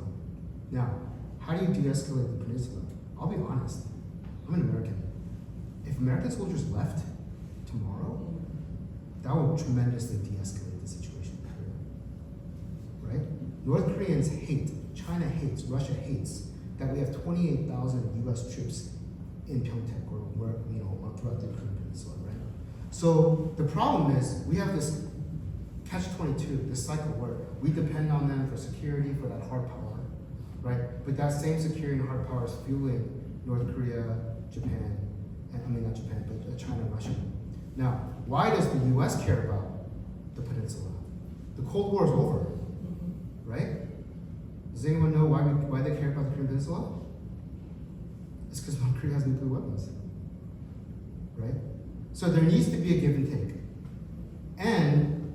Now, how do you de-escalate the peninsula? I'll be honest, I'm an American. If American soldiers left tomorrow, that would tremendously de-escalate the situation in Korea, right? North Koreans hate, China hates, Russia hates that we have 28,000 US troops in Pyeongtaek or where, or throughout the Korean Peninsula, right? So the problem is we have this catch-22, this cycle where we depend on them for security, for that hard power, right? But that same security and hard power is fueling North Korea, Japan, not Japan, but China and Russia. Now, why does the US care about the peninsula? The Cold War is over, right? Does anyone know why they care about the Korean Peninsula? It's because North Korea has nuclear weapons, right? So there needs to be a give and take. And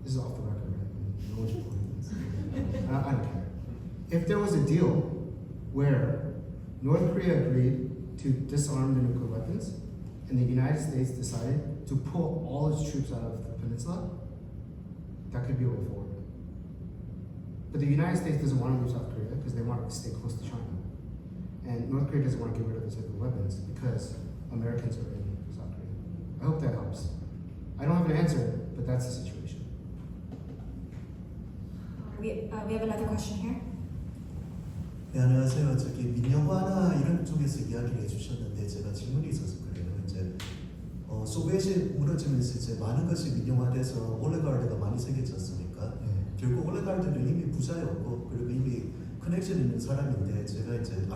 this is off the record, right? No one's recording this. I don't care. If there was a deal where North Korea agreed to disarm the nuclear weapons, and the United States decided to pull all its troops out of the peninsula, that could be a way forward. But the United States doesn't want to leave South Korea because they want to stay close to China. And North Korea doesn't want to get rid of its nuclear weapons because Americans are in South Korea. I hope that helps. I don't have an answer, but that's the situation. We have another question here. 네, 안녕하세요. 저기 민영화나 이런 쪽에서 이야기를 해주셨는데 제가 질문이 있어서 그래요. 이제 소비엣이 무너지면서 이제 많은 것이 민영화돼서 올레가르드가 많이 생겼지 않습니까? 결국 올레가르드는 이미 부자였고 그리고 이미 커넥션 있는 사람인데 제가 이제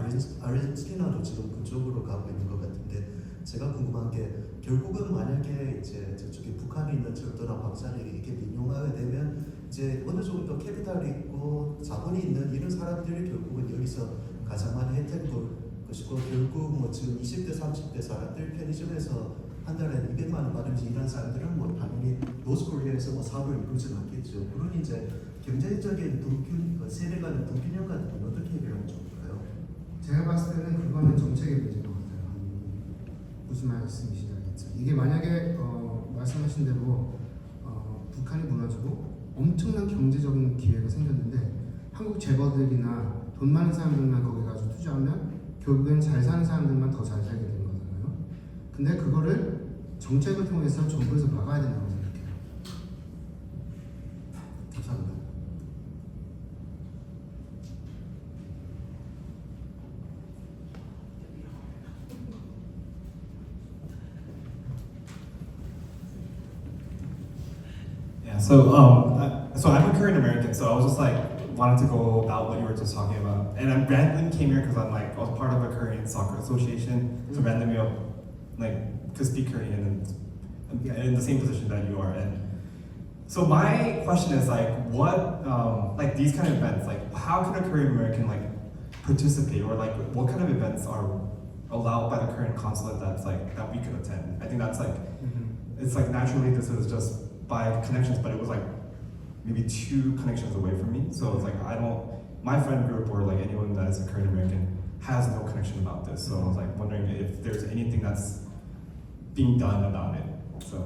아르헨티나도 지금 그쪽으로 가고 있는 것 같은데 제가 궁금한 게 결국은 만약에 이제 저쪽에 북한에 있는 철도나 광산이 이렇게 민영화가 되면 이제 어느 정도 캐피탈이 있고 자본이 있는 이런 사람들이 결국은 여기서 가장 많은 혜택을 볼 것이고 결국 뭐 지금 20대 30대 사람들 편의점에서 한 달에 200만 원 받으면서 일하는 사람들은 뭐 당연히 노스코리아에서 뭐 사업을 이루진 않겠죠. 그런 이제 경제적인 세대 간의 불균형 같은 건 어떻게 해결하면 좋을까요? 제가 봤을 때는 그거는 정책의 문제인 것 같아요. 무슨 말씀이신지 알겠죠. 이게 만약에 말씀하신 대로 북한이 무너지고 엄청난 경제적인 기회가 생겼는데 한국 재벌들이나 돈 많은 사람들만 거기 가서 투자하면 결국엔 잘 사는 사람들만 더 잘 살게 되는 거잖아요. 근데 그거를 정책을 통해서 정부에서 막아야 된다고 생각해요. 감사합니다. Yeah, so I'm a Korean American, so I was just like wanted to go about what you were just talking about, and I randomly came here because I was part of a Korean soccer association, so randomly could speak Korean and in the same position that you are in. So my question is what these kind of events, how can a Korean American participate, or what kind of events are allowed by the Korean consulate that we could attend? I think that's it's naturally this is just by connections, but it was maybe 2 connections away from me. So it's my friend group or anyone that is a Korean American has no connection about this. So I was wondering if there's anything that's being done about it. So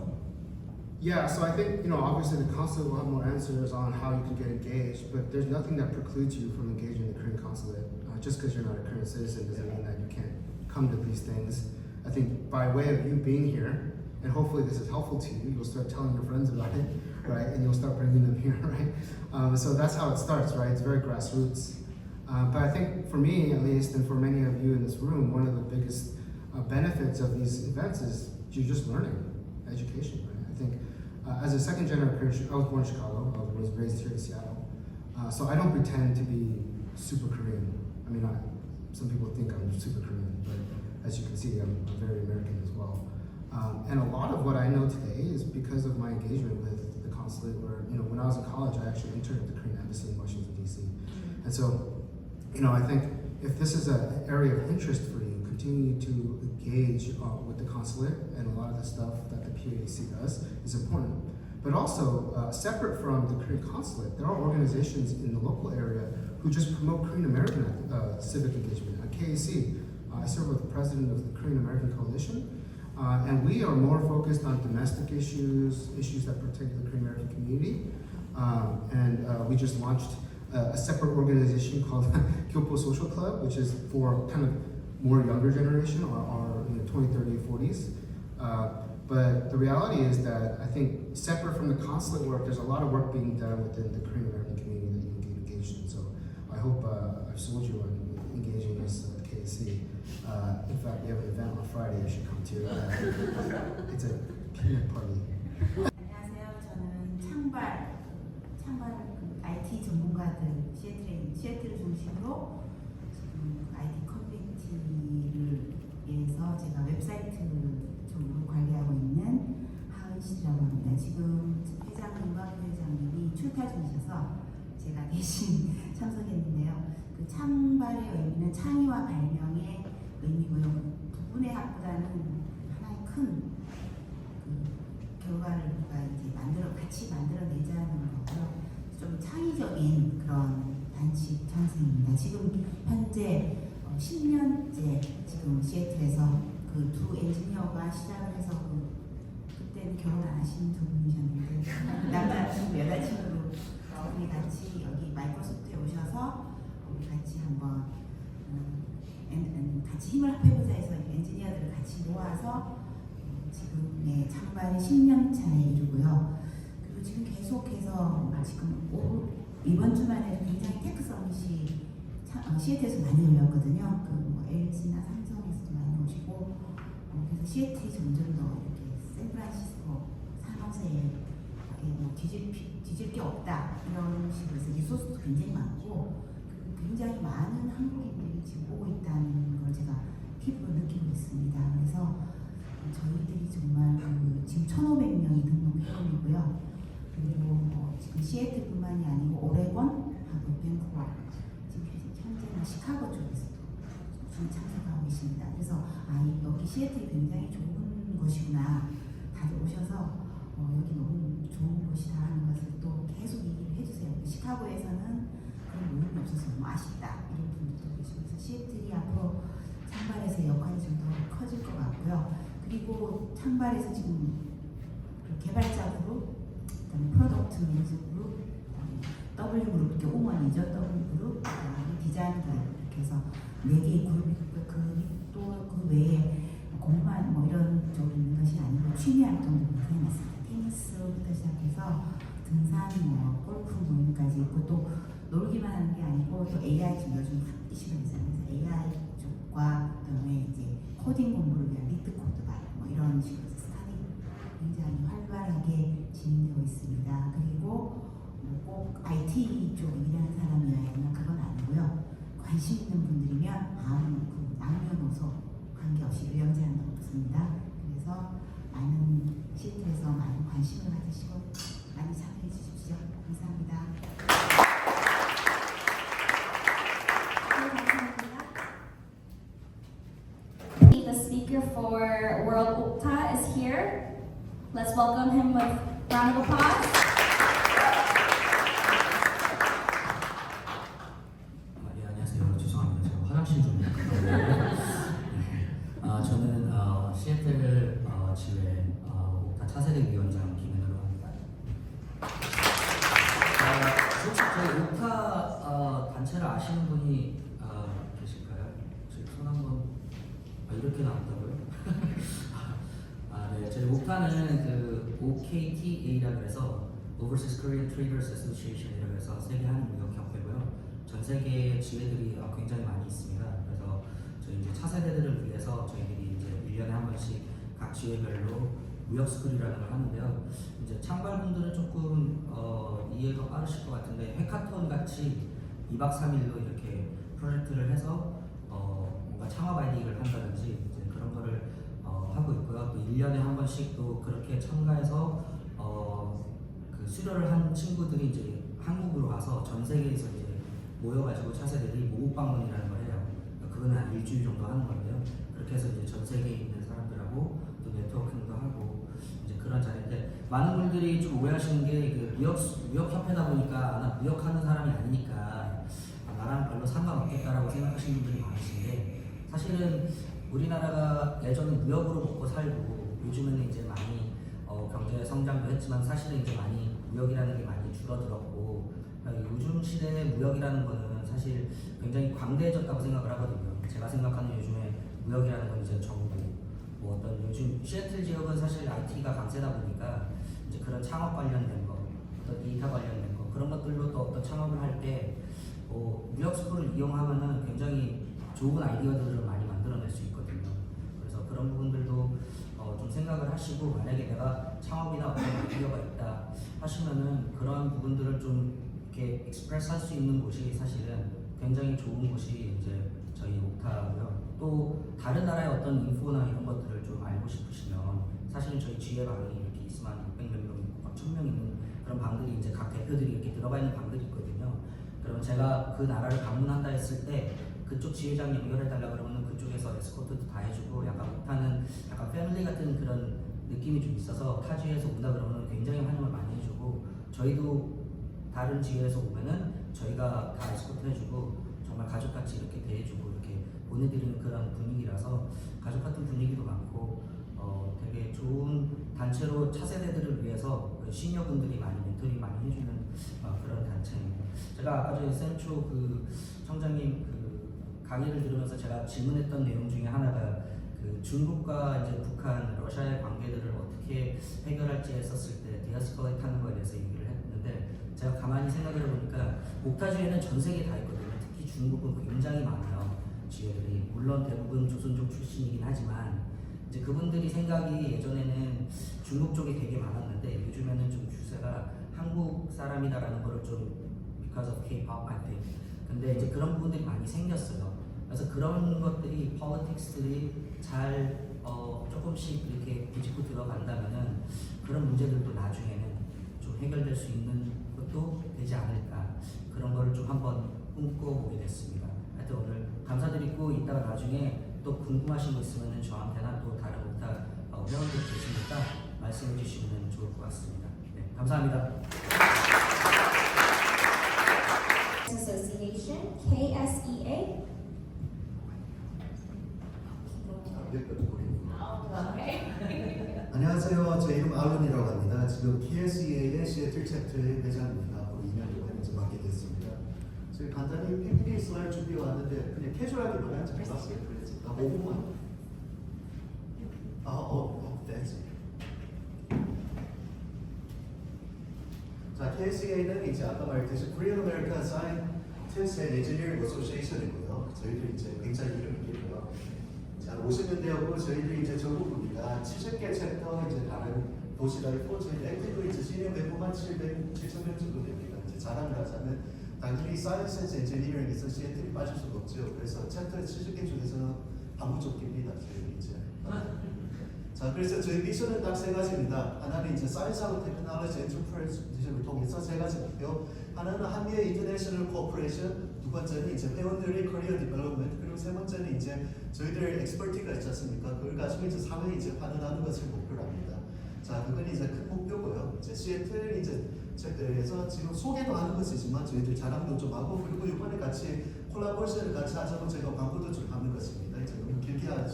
Yeah, so I think, obviously the consulate will have more answers on how you can get engaged, but there's nothing that precludes you from engaging the Korean consulate. Just because you're not a Korean citizen doesn't mean that you can't come to these things. I think by way of you being here, and hopefully this is helpful to you, you'll start telling your friends about it, right? And you'll start bringing them here, right? So that's how it starts, right? It's very grassroots. But I think for me, at least, and for many of you in this room, one of the biggest benefits of these events is you're just learning education, right? I think as a second generation, I was born in Chicago, I was raised here in Seattle. So I don't pretend to be super Korean. I mean, some people think I'm super Korean, but as you can see, I'm very American as well. And a lot of what I know today is because of my engagement with the consulate, where, when I was in college, I actually interned at the Korean Embassy in Washington, D.C. And so, I think if this is an area of interest for you, continue to engage with the consulate, and a lot of the stuff that the PAC does is important. But also, separate from the Korean consulate, there are organizations in the local area who just promote Korean American civic engagement. At KAC, I serve with the president of the Korean American Coalition, and we are more focused on domestic issues that pertain to the Korean American community. And we just launched a separate organization called Kyopo Social Club, which is for kind of more younger generation, or 20, 30, 40s. But the reality is that I think separate from the consulate work, there's a lot of work being done within the Korean American community that you can get engaged in. So I hope I've sold you on engaging us at KAC. In fact, we have an event on Friday you should come to. It's a peanut party. 안녕하세요. 저는 창발 IT 전문가들 시애틀을 중심으로 지금 IT 커뮤니티를 위해서 제가 웹사이트 쪽으로 관리하고 있는 하은씨라고 합니다. 지금 회장님과 부회장님이 출타 중이셔서 제가 대신 참석했는데요. 그 창발의 의미는 창의와 발명의 의미고요. 두 분의 학보다는 하나의 큰 결과를 우리가 이제 같이 만들어내자는 거고요. 좀 창의적인 그런 단식 전생입니다. 지금 현재 10년째 지금 시애틀에서 그 두 엔지니어가 시작을 해서 그때는 결혼 안 하신 두 분이셨는데 남자친구 여자친구로 우리 같이 여기 마이크로소프트에 오셔서 우리 같이 한번 같이 힘을 합해보자 해서 엔지니어들을 같이 모아서 지금의 창발이 10년 차에 이르고요. 그리고 지금 계속해서 지금 이번 주말에 굉장히 테크 서밋이 시애틀에서 많이 열렸거든요. LG나 삼성에서 많이 오시고 그래서 시애틀이 점점 더 이렇게 샌프란시스코 산호세에 뭐 뒤질 게 없다 이런 식으로 해서 리소스도 굉장히 많고 굉장히 많은 한국인들이 지금 오고 있다는 걸 제가 피부로 느끼고 있습니다. 그래서 저희들이 정말 지금 1,500명이 등록 회원이고요. 그리고 뭐 지금 시애틀뿐만이 아니고 오레곤하고 밴쿠버, 지금 현재는 시카고 쪽에서도 지금 참석하고 계십니다. 그래서 여기 시애틀이 굉장히 좋은 곳이구나. 다들 오셔서 여기 너무 좋은 곳이다 하는 것을 또 계속 얘기를 해주세요. 시카고에서는 그런 모임이 없어서 너무 아쉽다 이런 분들도 계시면서 시애틀이 앞으로 찬발에서의 역할이 좀 더 커질 것 같고요. 그리고 찬발에서 지금 개발자 그룹, 그다음에 프로덕트 매니저 그룹, W 그룹 이렇게 5만이죠. W 그룹, 그다음에 디자인 그룹 이렇게 해서 4개의 그룹이 있고요. 그 외에 공부만 뭐 이런 쪽이 있는 것이 아니고 취미 활동도 굉장히 많습니다. 테니스부터 시작해서 등산, 뭐 골프 모임까지 있고 또 놀기만 하는 게 아니고 또 AI 지금 요즘 이슈가 있어요. 그래서 AI 쪽과 그다음에 이제 코딩 공부를 위한 리트 코드 발 뭐 이런 식으로 스타디 굉장히 활발하게 진행되고 있습니다. 그리고 꼭 IT 쪽에 일하는 사람이어야 하나 그건 아니고요. 관심 있는 분들이면 남녀노소 관계없이 유형제한은 없습니다. 그래서 많은 시애틀에서 많은 관심을 가지시고 많이 참여해 주십시오. 감사합니다. The speaker for World Okta is here. Let's welcome him with a round of applause. 네, 안녕하세요. 죄송합니다. 제가 화장실 좀 저는 시애틀 지회 옥타 차세대 위원장 김현우라고 합니다. 혹시 저희 옥타 단체를 아시는 분이 계실까요? 저희 손 한번 이렇게 나온다고요? 네, 저희 옥타는 그 OKTA라고 해서 Overseas Korean Traders Association이라고 해서 세계 한무역협회고요. 전 세계의 지회들이 굉장히 많이 있습니다. 그래서 저희 이제 차세대들을 위해서 저희들이 이제 1년에 한 번씩 각 지회별로 무역 스쿨이라는 걸 하는데요. 이제 창발분들은 조금 이해가 빠르실 것 같은데 해카톤 같이 2박 3일로 이렇게 프로젝트를 해서 뭔가 창업 아이디어를 한다든지 이제 그런 거를 하고 있고요. 또 1년에 한 번씩 또 그렇게 참가해서 그 수료를 한 친구들이 이제 한국으로 와서 전 세계에서 이제 모여가지고 차세대들이 모국 방문이라는 걸 해요. 그거는 한 일주일 정도 하는 건데요. 그렇게 해서 이제 전 세계에 있는 사람들하고 또 네트워킹도 하고 이제 그런 자리인데 많은 분들이 좀 오해하시는 게 그 무역협회다 보니까 나 무역하는 사람이 아니니까 나랑 별로 상관없겠다라고 생각하시는 분들이 많으신데 사실은 우리나라가 예전에 무역으로 먹고 살고 요즘에는 이제 많이 경제 성장도 했지만 사실은 이제 많이 무역이라는 게 많이 줄어들었고 요즘 시대의 무역이라는 거는 사실 굉장히 광대해졌다고 생각을 하거든요. 제가 생각하는 요즘에 무역이라는 건 이제 정부, 뭐 어떤 요즘 시애틀 지역은 사실 IT가 강세다 보니까 이제 그런 창업 관련된 거, 어떤 데이터 관련된 거 그런 것들로 또 어떤 창업을 할 때 무역 스쿨을 이용하면은 굉장히 좋은 아이디어들을 많이 만들어낼 수 있거든요. 그래서 그런 부분들도 좀 생각을 하시고 만약에 내가 창업이나 어떤 아이디어가 있다 하시면은 그런 부분들을 좀 이렇게 익스프레스 할 수 있는 곳이 사실은 굉장히 좋은 곳이 이제 저희 옥타고요. 또 다른 나라의 어떤 인포나 이런 것들을 좀 알고 싶으시면 사실은 저희 지회 방이 이렇게 있으면 600명 있고 1000명 있는 그런 방들이 이제 각 대표들이 이렇게 들어가 있는 방들이 있거든요. 그럼 제가 그 나라를 방문한다 했을 때 그쪽 지회장 연결해달라 그러면 그쪽에서 에스코트도 다 해주고 약간 옥타는 약간 패밀리 같은 그런 느낌이 좀 있어서 타 지회에서 온다 그러면 굉장히 환영을 많이 해주고 저희도 다른 지회에서 오면은 저희가 다 에스코트 해주고 정말 가족같이 이렇게 대해주고 이렇게 보내드리는 그런 분위기라서 가족 같은 분위기도 많고 되게 좋은 단체로 차세대들을 위해서 시니어분들이 많이 멘토링 많이 해주는 그런 단체입니다. 제가 아까 전에 센초 그 청장님 그 강의를 들으면서 제가 질문했던 내용 중에 하나가 그 중국과 이제 북한, 러시아의 관계들을 어떻게 해결할지 했었을 때 디아스포라에 타는 거에 대해서 얘기를 했는데 제가 가만히 생각을 해보니까 옥타 지회는 전 세계에 다 있거든요. 특히 중국은 굉장히 많아요. 지회들이 물론 대부분 조선족 출신이긴 하지만 이제 그분들이 생각이 예전에는 중국 쪽이 되게 많았는데 요즘에는 좀 추세가 한국 사람이다라는 거를 좀 because of K-pop I think. 근데 이제 그런 부분들이 많이 생겼어요. 그래서 그런 것들이 politics들이 잘 조금씩 이렇게 비집고 들어간다면은 그런 문제들도 나중에는 좀 해결될 수 있는 것도 되지 않을까, 그런 거를 좀 한번 꿈꿔보게 됐습니다. 하여튼 오늘 감사드리고 이따가 나중에 또 궁금하신 거 있으면 저한테나 또 다른 오타 회원들 계시니까 말씀해 주시면 좋을 것 같습니다. 네, 감사합니다. Association, KSEA. 안녕하세요. 제 이름 알론이라고 합니다. 지금 KSEA의 시애틀 챕터의 회장입니다. 앞으로 2년 동안 이제 맡게 됐습니다. 저희 간단히 PPT 슬라이드 준비해 왔는데 그냥 캐주얼하게 노래 한잔 불렀어요. 그래서 5분만. 댄스. 자, KSEA는 이제 아까 말했듯이 Korean American Scientists and Engineering Association이고요. 저희들 이제 굉장히 이름이 길고요. 자, 50년대였고 저희들이 이제 전국입니다. 70개 챕터 이제 다른 도시가 있고 저희 액티브 이제 시니어 멤버만 7,000명 정도 됩니다. 이제 자랑을 하자면 당연히 사이언스 앤 엔지니어링에서 시애틀이 빠질 수가 없죠. 그래서 챕터 70개 중에서는 아무쪽입니다. 저희 이제. 자, 그래서 저희 미션은 딱 세 가지입니다. 하나는 이제 사이언스하고 테크놀로지 엔터프라이즈를 통해서 세 가지 목표. 하나는 한미의 인터내셔널 코퍼레이션, 두 번째는 이제 회원들의 커리어 디벨롭먼트, 그리고 세 번째는 이제 저희들의 엑스퍼티가 있지 않습니까? 그걸 가지고 이제 사회에 이제 환원하는 것을 목표로 합니다. 자, 그건 이제 큰 목표고요. 이제 시애틀 이제 챕터에서 지금 소개도 하는 것이지만 저희들 자랑도 좀 하고, 그리고 이번에 같이 콜라보레이션을 같이 하자고 제가 광고도 좀 하는 것입니다. 이제 너무 길게 하기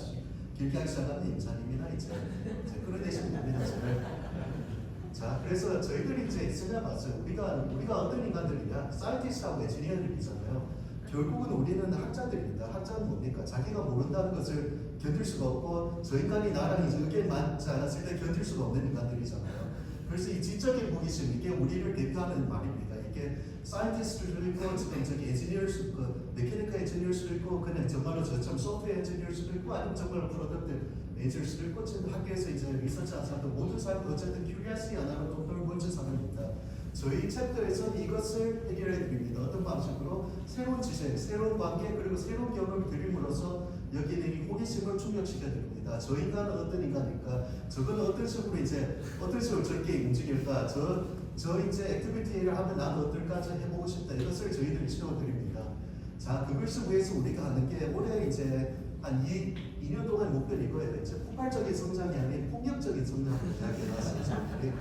시작하면 임산입니다. 이제 끌어내시면 됩니다. 자, 그래서 저희들이 이제 생각해봤어요. 우리가 어떤 인간들이냐? 사이언티스트하고 엔지니어들이잖아요. 결국은 우리는 학자들입니다. 학자는 뭡니까? 자기가 모른다는 것을 견딜 수가 없고, 저 인간이 나랑 이제 의견 맞지 않았을 때 견딜 수가 없는 인간들이잖아요. 그래서 이 지적인 호기심, 이게 우리를 대표하는 말입니다. 이게 사이언티스트도 있고, 지금 저기 엔지니어일 수도 있고, 메케니컬 엔지니어일 수도 있고, 그냥 정말로 저처럼 소프트웨어 엔지니어일 수도 있고, 아니면 정말로 프로덕트 엔지니어일 수도 있고, 지금 학교에서 이제 리서치 하는 사람도 모든 사람도 어쨌든 큐리어시티 하나로 동떨 먼저 사람입니다. 저희 챕터에서는 이것을 해결해 드립니다. 어떤 방식으로? 새로운 지식, 새로운 관계, 그리고 새로운 경험을 드림으로써 여기에 이 호기심을 충족시켜 드립니다. 저 인간은 어떤 인간일까? 저거는 어떤 식으로 저렇게 움직일까? 저 이제 액티비티를 하면 나는 어떨까? 저 해보고 싶다. 이것을 저희들이 시도드립니다. 자, 그것을 위해서 우리가 하는 게 올해 이제 한 2년 동안 목표는 이거예요. 이제 폭발적인 성장이 아닌 폭력적인 성장을 이야기해놨어요.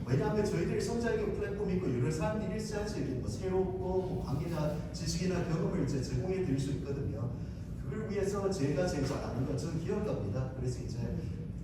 왜냐하면 저희들이 성장의 플랫폼이 있고 여러 사람들이 일시한씩 뭐 새롭고 뭐 관계나 지식이나 경험을 이제 제공해 드릴 수 있거든요. 그걸 위해서 제가 제일 잘 아는 건 저는 기업가입니다. 그래서 이제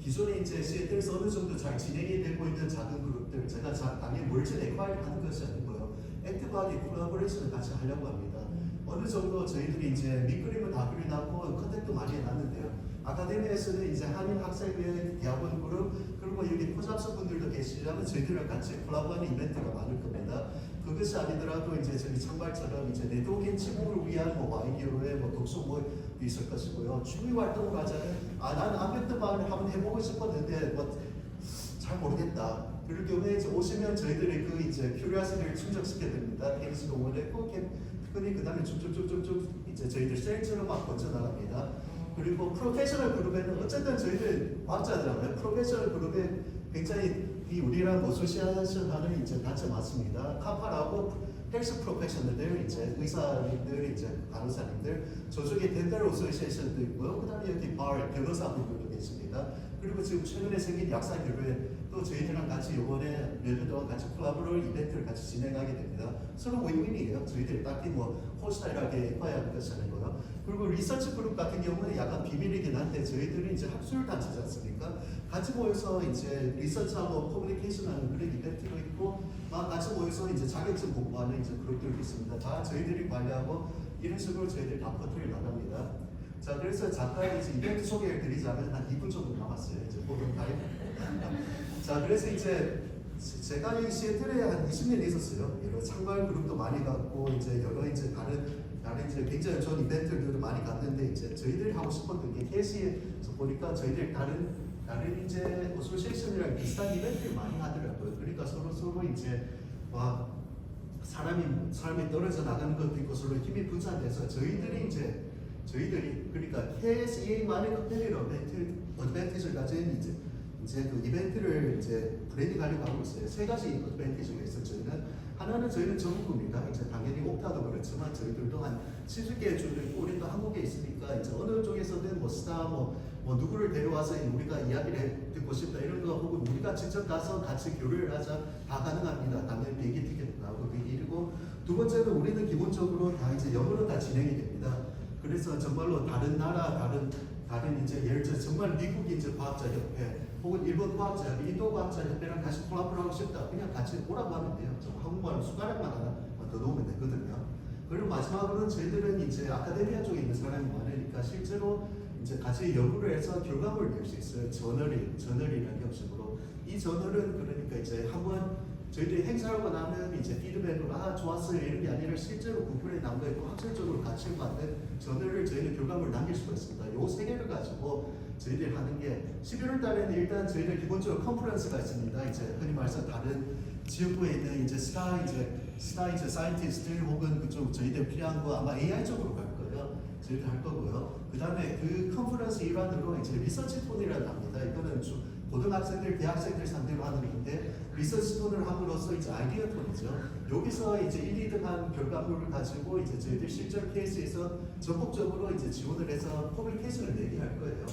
기존에 이제 시애틀에서 어느 정도 잘 진행이 되고 있는 작은 그룹들, 제가 당연히 멀지 액화를 하는 것이 아니고요. 액티브하게 콜라보레이션을 같이 하려고 합니다. 어느 정도 저희들이 이제 밑그림을 다 그려놨고 컨택도 많이 해놨는데요. 아카데미에서는 이제 한인 학생회 대학원 그룹, 그리고 여기 포잡서 분들도 계시지만 저희들이랑 같이 콜라보하는 이벤트가 많을 겁니다. 그것이 아니더라도 이제 저희 창발처럼 이제 내동인 친구를 위한 뭐 와인기로의 뭐 독서모도 있을 것이고요. 취미 활동을 하자면 나는 아베트 마을을 한번 해보고 싶었는데 뭐 잘 모르겠다. 그럴 경우에 이제 오시면 저희들이 그 이제 큐리어시티를 충족시켜 드립니다. 테니스 동호회 꼭 그다음에 쭉쭉쭉쭉쭉 이제 저희들 셀처럼 막 번져 나갑니다. 그리고 프로페셔널 그룹에는 어쨌든 저희들 과학자들하고요. 프로페셔널 그룹에 굉장히 우리랑 어소시에이션 하는 이제 단체 맞습니다. 카파라고 헬스 프로페셔널들, 이제 의사님들, 이제 간호사님들, 저쪽에 덴탈 어소시에이션도 있고요. 그다음에 여기 변호사분들도 계십니다. 그리고 지금 최근에 생긴 약사교회 또 저희들랑 같이 이번에 몇 년 동안 같이 콜라보레이션 이벤트를 같이 진행하게 됩니다. 서로 윈윈이에요. 저희들이 딱히 뭐 호스타일하게 해봐야 것이 아니고요. 그리고 리서치 그룹 같은 경우는 약간 비밀이긴 한데 저희들이 이제 학술 단체지 않습니까? 같이 모여서 이제 리서치하고 커뮤니케이션하는 그런 이벤트도 있고, 같이 모여서 이제 자격증 공부하는 이제 그룹들도 있습니다. 다 저희들이 관리하고 이런 식으로 저희들이 다 퍼트려 나갑니다. 자, 그래서 잠깐 이제 이벤트 소개를 드리자면 한 2분 정도 남았어요. 이제 보름 타임. 자, 그래서 이제 제가 이 시애틀에 한 20년 있었어요. 여러 창발 그룹도 많이 갔고 이제 여러 이제 다른 다른 이제 굉장히 좋은 이벤트들도 많이 갔는데 이제 저희들이 하고 싶었던 게 KC에서 보니까 저희들 다른 이제 어소시에이션이랑 비슷한 이벤트를 많이 하더라고요. 그러니까 서로 이제 막 사람이 떨어져 나가는 것도 있고 서로 힘이 분산돼서 저희들이 그러니까 KCEA만의 컴페니럴 어드밴티지를 가진 이제 그 이벤트를 이제 브랜딩 하려고 하고 있어요. 세 가지 어드밴티지가 있어요. 저희는 전국구입니다. 이제 당연히 옥타도 그렇지만 저희들도 한 70개의 주를 있고 우리도 한국에 있으니까 이제 어느 쪽에서든 뭐 스타 뭐 누구를 데려와서 우리가 이야기를 듣고 싶다 이런 거 혹은 우리가 직접 가서 같이 교류를 하자 다 가능합니다. 당연히 비행기 티켓도 나오고 그게 일이고 두 번째는 우리는 기본적으로 다 이제 영어로 다 진행이 됩니다. 그래서 정말로 다른 나라 다른 이제 예를 들어 정말 미국 이제 과학자 협회 혹은 일본 과학자 협회, 인도 과학자 협회랑 같이 콜라보를 하고 싶다. 그냥 같이 오라고 하면 돼요. 한국말로 숟가락만 하나 더 넣으면 되거든요. 그리고 마지막으로는 저희들은 이제 아카데미아 쪽에 있는 사람이 많으니까 실제로 이제 같이 연구를 해서 결과물을 낼 수 있어요. 저널이라는 형식으로. 이 저널은 그러니까 이제 한번 저희들이 행사하고 나면 이제 피드백으로 좋았어요 이런 게 아니라 실제로 구글에 남겨 있고 학술적으로 가치를 받는 저널을 저희는 결과물을 남길 수가 있습니다. 요 세 개를 가지고 저희들이 하는 게 11월 달에는 일단 저희들 기본적으로 컨퍼런스가 있습니다. 이제 흔히 말해서 다른 지역구에 있는 이제 스타 사이언티스트들 혹은 그쪽 저희들 필요한 거 아마 AI 쪽으로 갈 거예요. 저희들 할 거고요. 그 다음에 그 컨퍼런스 일환으로 이제 리서치 톤이라고 합니다. 이거는 고등학생들, 대학생들 상대로 하는 건데 리서치 톤을 함으로써 이제 아이디어 톤이죠. 여기서 이제 1, 2등한 결과물을 가지고 이제 저희들 실전 케이스에서 전국적으로 이제 지원을 해서 퍼블리케이션을 내게 할 거예요.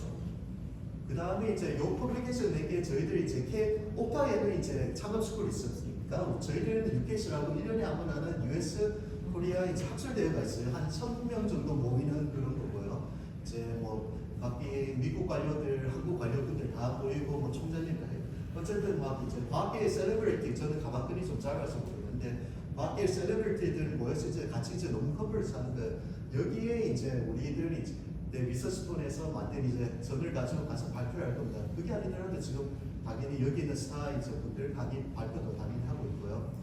그 다음에 이제 요 퍼블리케이션 내게 저희들이 이제 옥타에는 이제 창업 스쿨이 있었으니까 저희들은 UKC라고 1년에 한 번 하는 US 코리아 이제 학술 대회가 있어요. 한 1,000명 정도 모이는 그런 거고요. 이제 뭐 밖에 미국 관료들, 한국 관료분들 다 모이고 뭐 총장님들 어쨌든 막 이제 과학계의 셀레브리티 저는 가방끈이 좀 작아서 모르는데 과학계의 셀레브리티들 모여서 이제 같이 이제 논문 커버를 하는 거예요. 여기에 이제 우리들이 리서치톤에서 만든 이제 전을 가지고 가서 발표를 할 겁니다. 그게 아니더라도 지금 당연히 여기 있는 스타 이제 분들 강의 발표도 당연히 하고 있고요.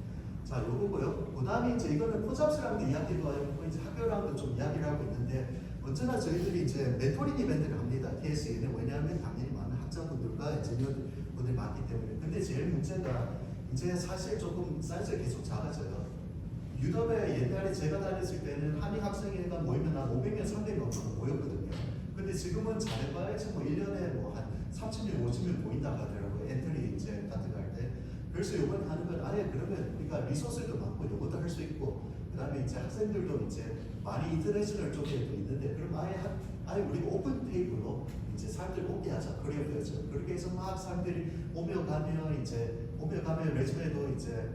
자, 요거고요. 그 다음에 이제 이거는 포잡스랑도 이야기도 하고 이제 학교랑도 좀 이야기를 하고 있는데 언제나 저희들이 이제 멘토링 이벤트를 합니다. KS에는 왜냐하면 당연히 많은 학자분들과 인재분들이 많기 때문에. 근데 제일 문제가 이제 사실 조금 사이즈가 계속 작아져요. 유럽에 옛날에 제가 다녔을 때는 한인 학생회가 모이면 한 500명, 300명 모였거든요. 근데 지금은 잘해봐야지 뭐 1년에 뭐 한 3,000명, 50명 모인다 하더라고요. 엔트리 이제 같은 거 할 때. 그래서 이번에 하는 건 아예 그러면 우리가 리소스도 많고 이것도 할 수 있고 그 다음에 이제 학생들도 이제 많이 인터내셔널 쪽에도 있는데 그럼 아예 우리가 오픈 테이블로 이제 사람들 오게 하자. 그래야 되죠. 그렇게 해서 막 사람들이 오며 가면 레즈메도 이제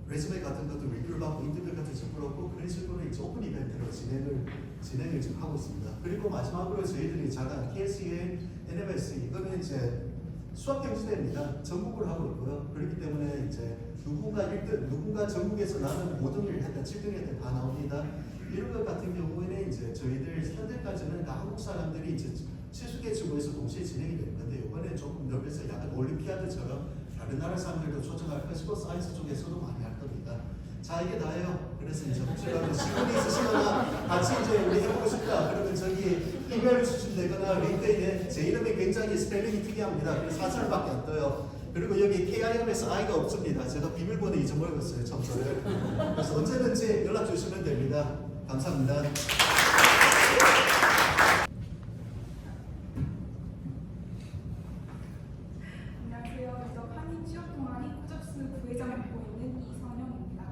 레즈메 같은 것도 리뷰를 받고 인터뷰 같은 식으로 하고 그런 식으로 이제 오픈 이벤트로 진행을 지금 하고 있습니다. 그리고 마지막으로 저희들이 잠깐 KSEA, NMS 이거는 이제 수학 경시대입니다. 전국을 하고 있고요. 그렇기 때문에 이제 누군가 전국에서 나는 5등을 했다, 7등을 했다 다 나옵니다. 이런 것 같은 경우에는 이제 저희들 현재까지는 다 한국 사람들이 이제 70개 지구에서 동시에 진행이 될 건데 이번에 조금 넓혀서 약간 올림피아드처럼 다른 나라 사람들도 초청할 것이고 사이언스 쪽에서도 많이 할 겁니다. 자, 이게 다예요. 그래서 이제 혹시라도 시간이 있으시거나 같이 이제 우리 해보고 싶다 그러면 저기 이메일 주시면 링크인에 제 이름이 굉장히 스펠링이 특이합니다. 그래서 4살밖에 안 떠요. 그리고 여기 KIM에서 I가 없습니다. 제가 비밀번호 잊어버렸어요, 첨서를. 그래서 언제든지 연락 주시면 됩니다. 감사합니다. 안녕하세요. 저 한인 취업 동아리 코접스 부회장을 맡고 있는 이선영입니다.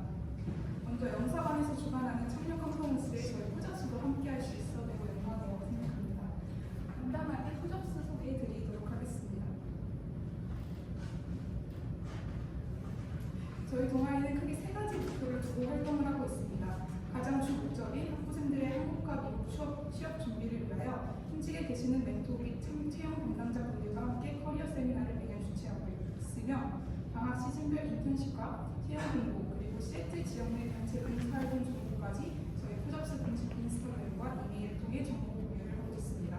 먼저 영사관에서 주관하는 청년 컨퍼런스에 저희 코접스도 함께할 수 있어 매우 영광이라고 생각합니다. 간단하게 코접스 소개해드리도록 하겠습니다. 저희 동아리는 크게 세 가지 목표를 두고 활동을 하고 있습니다. 가장 주 목적이 학부생들의 한국과 미국 취업 준비를 위하여 현직에 계시는 멘토 및 채용 담당자분들과 함께 커리어 세미나를 매년 주최하고 있으며 방학 시즌별 인턴십과 채용 공고 그리고 시애틀 지역 내 단체 봉사활동 정보까지 저희 코접스 공식 인스타그램과 이메일을 통해 정보 공유를 하고 있습니다.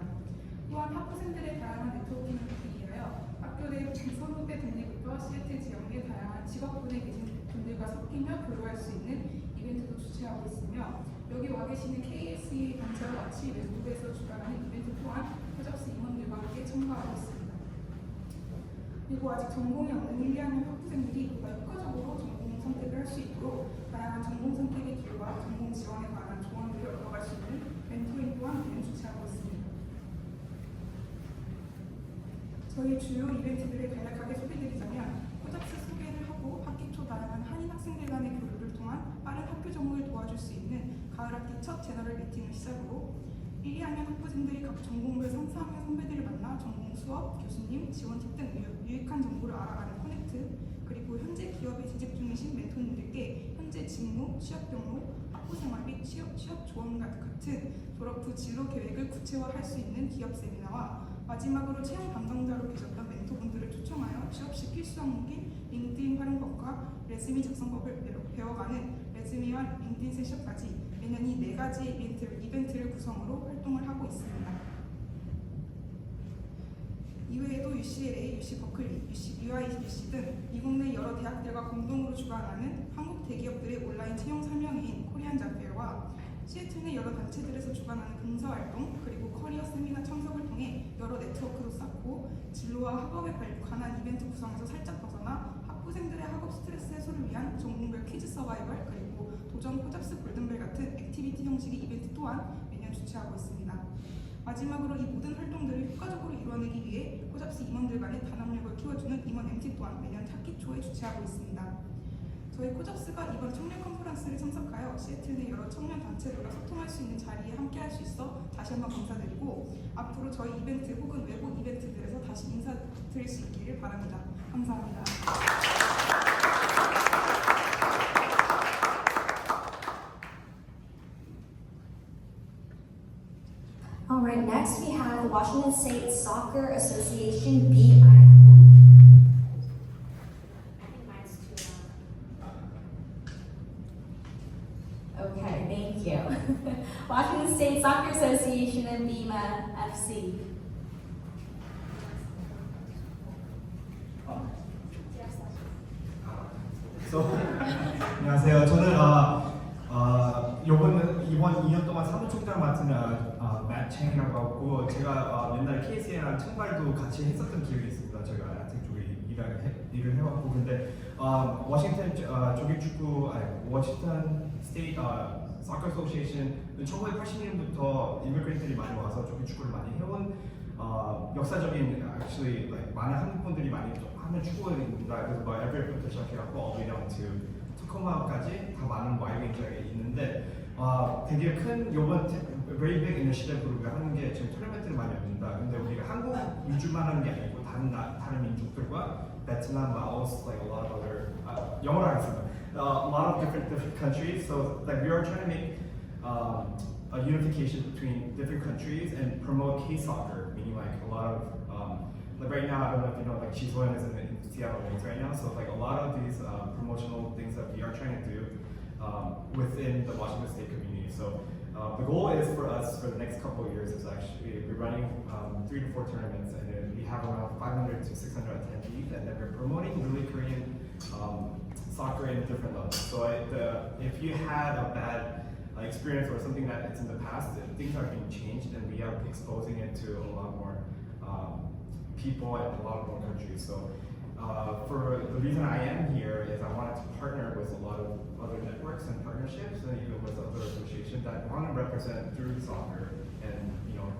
또한 학부생들의 다양한 네트워킹을 돕기 위하여 학교 내 선후배 등록부터 시애틀 지역 내 다양한 직업군에 계신 분들과 섞이며 교류할 수 있는 이벤트도 주최하고 있으며 여기 와 계시는 KSE 단체와 같이 외국에서 주관하는 이벤트 또한 코잡스 임원들과 함께 참가하고 있습니다. 그리고 아직 전공이 없는 1, 2학년 학부생들이 보다 효과적으로 전공 선택을 할 수 있도록 다양한 전공 선택의 기회와 전공 지원에 관한 조언들을 얻어갈 수 있는 멘토링 또한 매년 주최하고 있습니다. 저희 주요 이벤트들을 간략하게 소개드리자면 코잡스 소개를 하고 학기 초 다양한 한인 학생들 간의 교류를 통한 빠른 학교 적응을 도와줄 수 있는 가을 학기 첫 제너럴 미팅을 시작으로 1, 2학년 학부생들이 각 전공별 3, 4학년 선배들을 만나 전공 수업, 교수님, 지원 팁 등 유익한 정보를 알아가는 커넥트, 그리고 현재 기업에 재직 중이신 멘토님들께 현재 직무, 취업 경로, 학부생활 및 취업 조언 같은 졸업 후 진로 계획을 구체화할 수 있는 기업 세미나와 마지막으로 채용 담당자로 계셨던 멘토분들을 초청하여 취업 시 필수 항목인 링크드인 활용법과 레즈미 작성법을 배워가는 레즈미와 링크드인 세션까지 매년 이 4가지 이벤트를 구성으로 활동을 하고 있습니다. 이외에도 UCLA, UC 버클리, UIUC 등 미국 내 여러 대학들과 공동으로 주관하는 한국 대기업들의 온라인 채용 설명회인 코리안 잡페어와 시애틀 내 여러 단체들에서 주관하는 봉사활동, 그리고 커리어 세미나 참석을 통해 여러 네트워크도 쌓고 진로와 학업에 관한 이벤트 구성에서 살짝 벗어나 학부생들의 학업 스트레스 해소를 위한 전공별 퀴즈 서바이벌, 그리고 도전 코잡스 골든벨 같은 액티비티 형식의 이벤트 또한 매년 주최하고 있습니다. 마지막으로 이 모든 활동들을 효과적으로 이루어내기 위해 코잡스 임원들 간의 단합력을 키워주는 임원 MT 또한 매년 학기 초에 주최하고 있습니다. 저희 코잡스가 이번 청년 컨퍼런스를 참석하여 시애틀 내 여러 청년 단체들과 소통할 수 있는 자리에 함께할 수 있어 다시 한번 감사드리고 앞으로 저희 이벤트 혹은 외부 이벤트들에서 다시 인사드릴 수 있기를 바랍니다. 감사합니다. All right, next we have the Washington State Soccer Association BI. I think mine's too loud. Okay, thank you. Washington State Soccer Association and BIMA FC. 안녕하세요. 저는 이번 2년 동안 사무총장 맡은 맷 챙이라고 하고 제가 옛날에 KC랑 청발도 같이 했었던 기억이 있습니다. 제가 아직 쪽에 일을 해왔고 근데 워싱턴 스테이트 서커 어소시에이션 1980년부터 이미그런트들이 많이 와서 조기 축구를 많이 해온 역사적인 actually 많은 한국 분들이 많이 하는 축구입니다. 그래서 에버리부터 시작해갖고 all the way down to 토커마까지 다 많은 와이딩들이 있는데 되게 큰 요번 very big initiative로 우리가 하는 게 지금 토너먼트를 많이 합니다. 근데 우리가 한국 위주만 하는 게 아니고 다른 민족들과 베트남, 라오스, like a lot of other 영어로 하겠습니다. A lot of different countries. So like we are trying to make a unification between different countries and promote K-soccer, meaning like a lot of like right now, I don't know if you know, like Chisoyan is in Seattle Wings right now, so like a lot of these promotional things that we are trying to do within the Washington State community. So the goal is for us for the next couple of years is actually we're running 3 to 4 tournaments, and then we have around 500 to 600 attendees, and then we're promoting really Korean soccer in different levels. So if you had a bad experience or something that it's in the past, things are being changed, and we are exposing it to a lot more people and a lot more countries. So for the reason I am here is I wanted to partner with a lot of other networks and partnerships, and even with other associations that want to represent through soccer and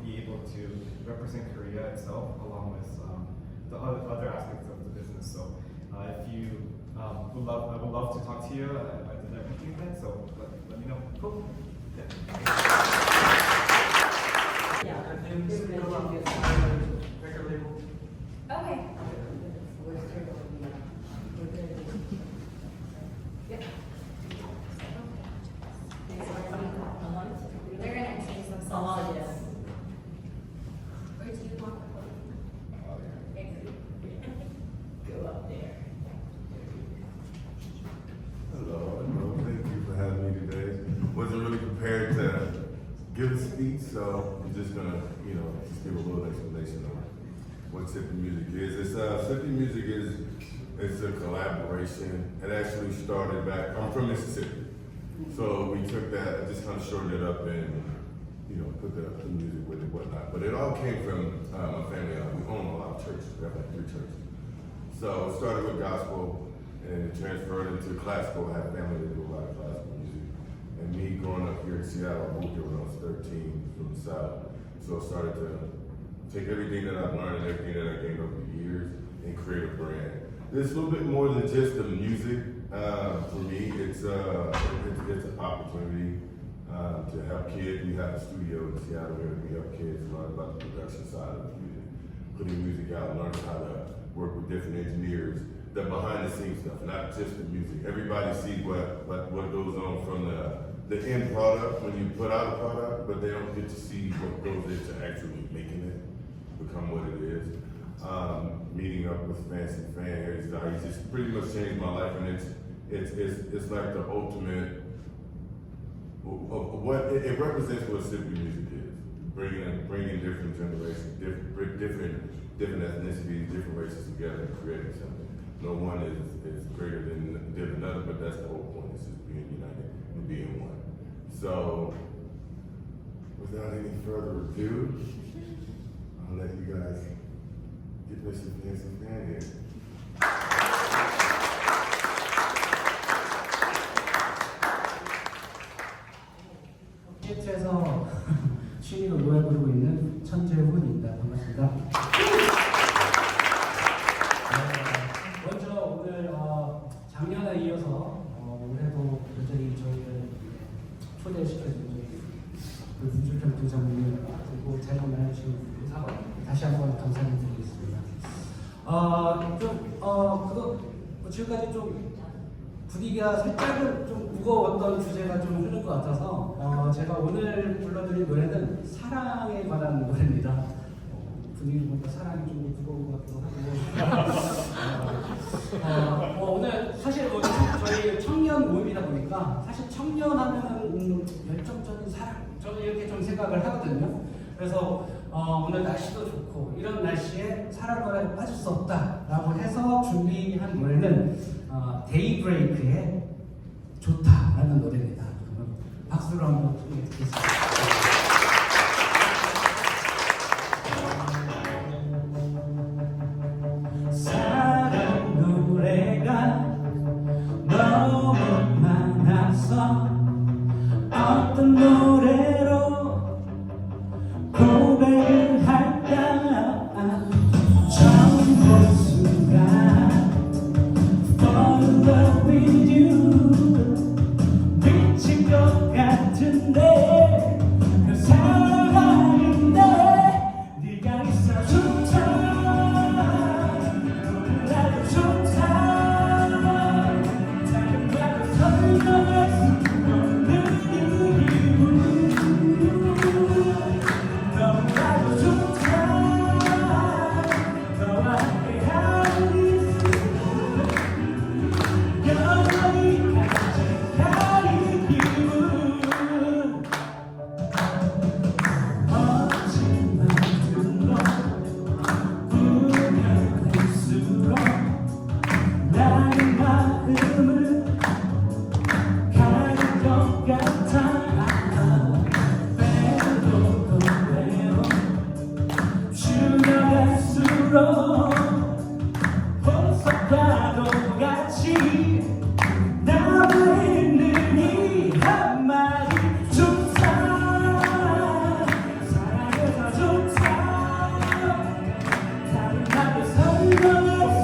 be able to represent Korea itself along with the other aspects of the business. So if you I would love to talk to you at the networking event. So let me know. Cool. Okay. They're gonna introduce themselves. Yes. Where do you want the podium? Go up there. Hello, thank you for having me today. Wasn't really prepared to give a speech, so I'm just gonna, just give a little explanation of what Sippy Music is. Sippy Music it's a collaboration. It actually started back, I'm from Mississippi, So we took that, just kind of shortened it up and, you know, put the music with it, whatnot. But it all came from my family. We own a lot of churches. We have like 3 churches. So it started with gospel and it transferred into classical. I have family that do a lot of classical music. And me growing up here in Seattle, I moved here when I was 13 from the South. So I started to take everything that I've learned and everything that I gained over the years and create a brand. It's a little bit more than just the music. For me, it's an opportunity to help kids. We have a studio in Seattle where we help kids learn about the production side of music, putting music out, learning how to work with different engineers, the behind the scenes stuff, not just the music. Everybody sees what goes on from the end product when you put out a product, but they don't get to see what goes into actually making it become what it is. Meeting up with Fancy Fan here, he's just pretty much changed my life, and it's like the ultimate of what it represents what Sippy music is. Bringing different generations, different ethnicities, different races together and creating something. No one is greater than another, but that's the whole point. It's just being united and being one. So, without any further ado, I'll let you guys get Mr. Fancy Fan here. 시애틀에서 취미로 노래 부르고 있는 천재훈입니다. 반갑습니다. 먼저 오늘 작년에 이어서 올해도 여전히 저희를 초대시켜준 저희 문주평 부장님 그리고 자리를 해주신 사과 다시 한번 감사드리겠습니다. 지금까지 좀 분위기가 살짝은 좀 무거웠던 주제가 좀 흐른 것 같아서 제가 오늘 불러드린 노래는 사랑에 관한 노래입니다. 분위기 보니까 사랑이 좀 무거운 것 같기도 하고 오늘 사실 저희 청년 모임이다 보니까 사실 청년하면은 열정적인 사랑 저는 이렇게 좀 생각을 하거든요. 그래서 오늘 날씨도 좋고 이런 날씨에 사랑과에 빠질 수 없다라고 해서 준비한 노래는 데이브레이크의 좋다라는 노래입니다. 그러면 박수로 한번 듣겠습니다. 사랑 노래가 너무 많아서 어떤 노래로 고백을 할까 처음 볼 순간 fall in love with you 미친 것 같은데 사랑하는데 네가 있어 좋다 너무나도 좋다 다른 말로 설명할 수 없는 이유 너무나도 좋다 너와 함께하는 이 영원히 가득한 기분 멋진 말들로 꾸며낼수록 나의 마음을 가질 것 같아 배로 또 배로 줄여갈수록 보석과도 같이 남아있는 이 한마디 좋다 사랑해서 좋다 다른 말로 설명할 수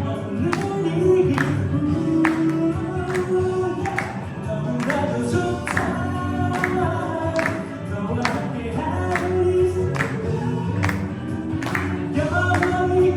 없는 이 기분 너무나도 좋다 너와 함께하는 이 영원히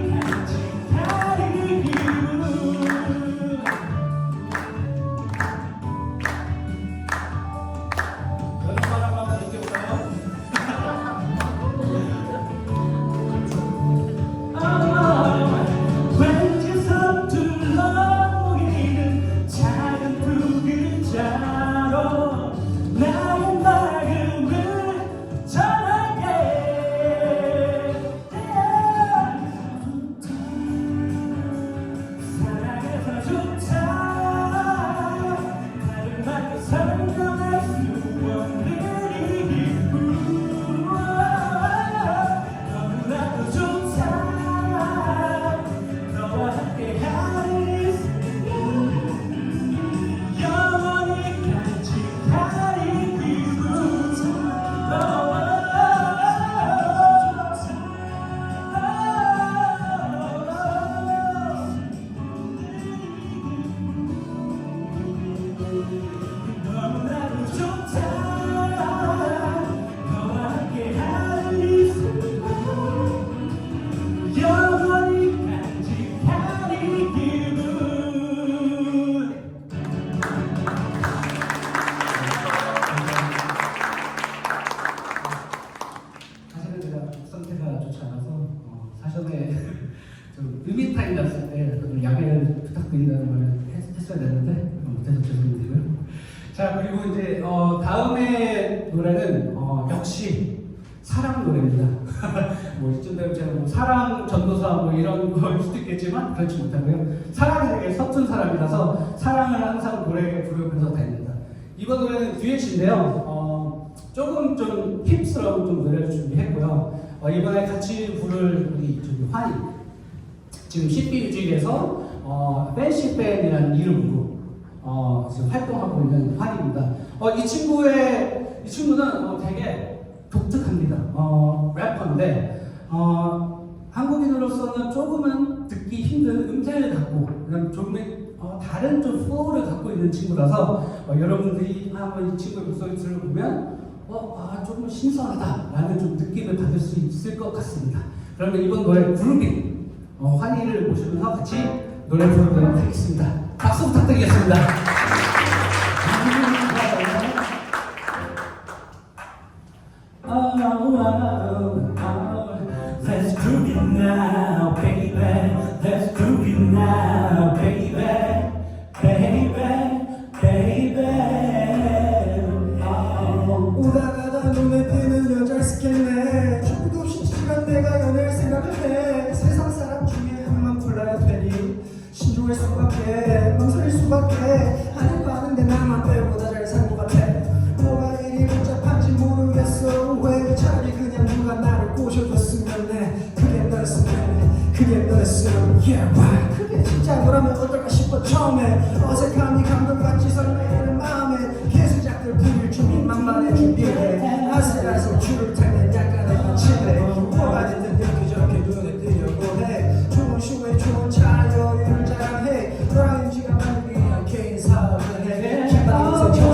전에 좀 음이타임 났을 때 좀 양해를 부탁드린다는 말을 했어야 되는데 못해서 죄송드리고요. 자, 그리고 이제 다음에 노래는 역시 사랑 노래입니다. 뭐 이쯤 되면 제가 뭐 사랑 전도사 뭐 이런 거일 수도 있겠지만 그렇지 못하고요. 사랑이 되게 서툰 사람이라서 사랑을 항상 노래에 부르면서 다닙니다. 이번 노래는 듀엣인데요. 조금 좀 힙스러운 좀 노래를 준비했고요. 이번에 같이 부를 우리 저기 환희, 지금 CP뮤직에서 팬시밴이라는 이름으로 지금 활동하고 있는 환희입니다. 이 친구는 되게 독특합니다. 래퍼인데 한국인으로서는 조금은 듣기 힘든 음색을 갖고 그다음 조금의 다른 좀 플로우를 갖고 있는 친구라서 여러분들이 한번 이 친구의 목소리 들어보면 조금 신선하다라는 좀 느낌을 받을 수 있을 것 같습니다. 그러면 이번 노래 그루빙 환희를 모시면서 같이 노래 부르도록 하겠습니다. 박수 부탁드리겠습니다. Let's groove it now, baby. Let's groove it now, baby. 오다가다 눈에 띄는 여자를 스캔해 죽도 없이 시간 내가 연애를 생각을 해 세상 사람 중에 한 명 골라야 되니 신중할 수밖에 망설일 수밖에 하늘 많은데 나만 빼보다 잘 산 것 같아 뭐가 이리 복잡한지 모르겠어 왜 차라리 그냥 누가 나를 꼬셔줬으면 해 그게 너였으면 yeah why 그게 진짜 너라면 어떨까 싶어 처음에 어색함이 감동같이 설레이는 마음에 개수작들 부릴 준비 만만해 준비해 아슬아슬 줄을 탈 때 약간의 거칠래 뭐가 됐든 이렇게 눈에 띄려고 해 좋은 쇼에 좋은 차 여유를 자랑해 브라인지가 만들기 위한 개인 사업을 해 기발인 인생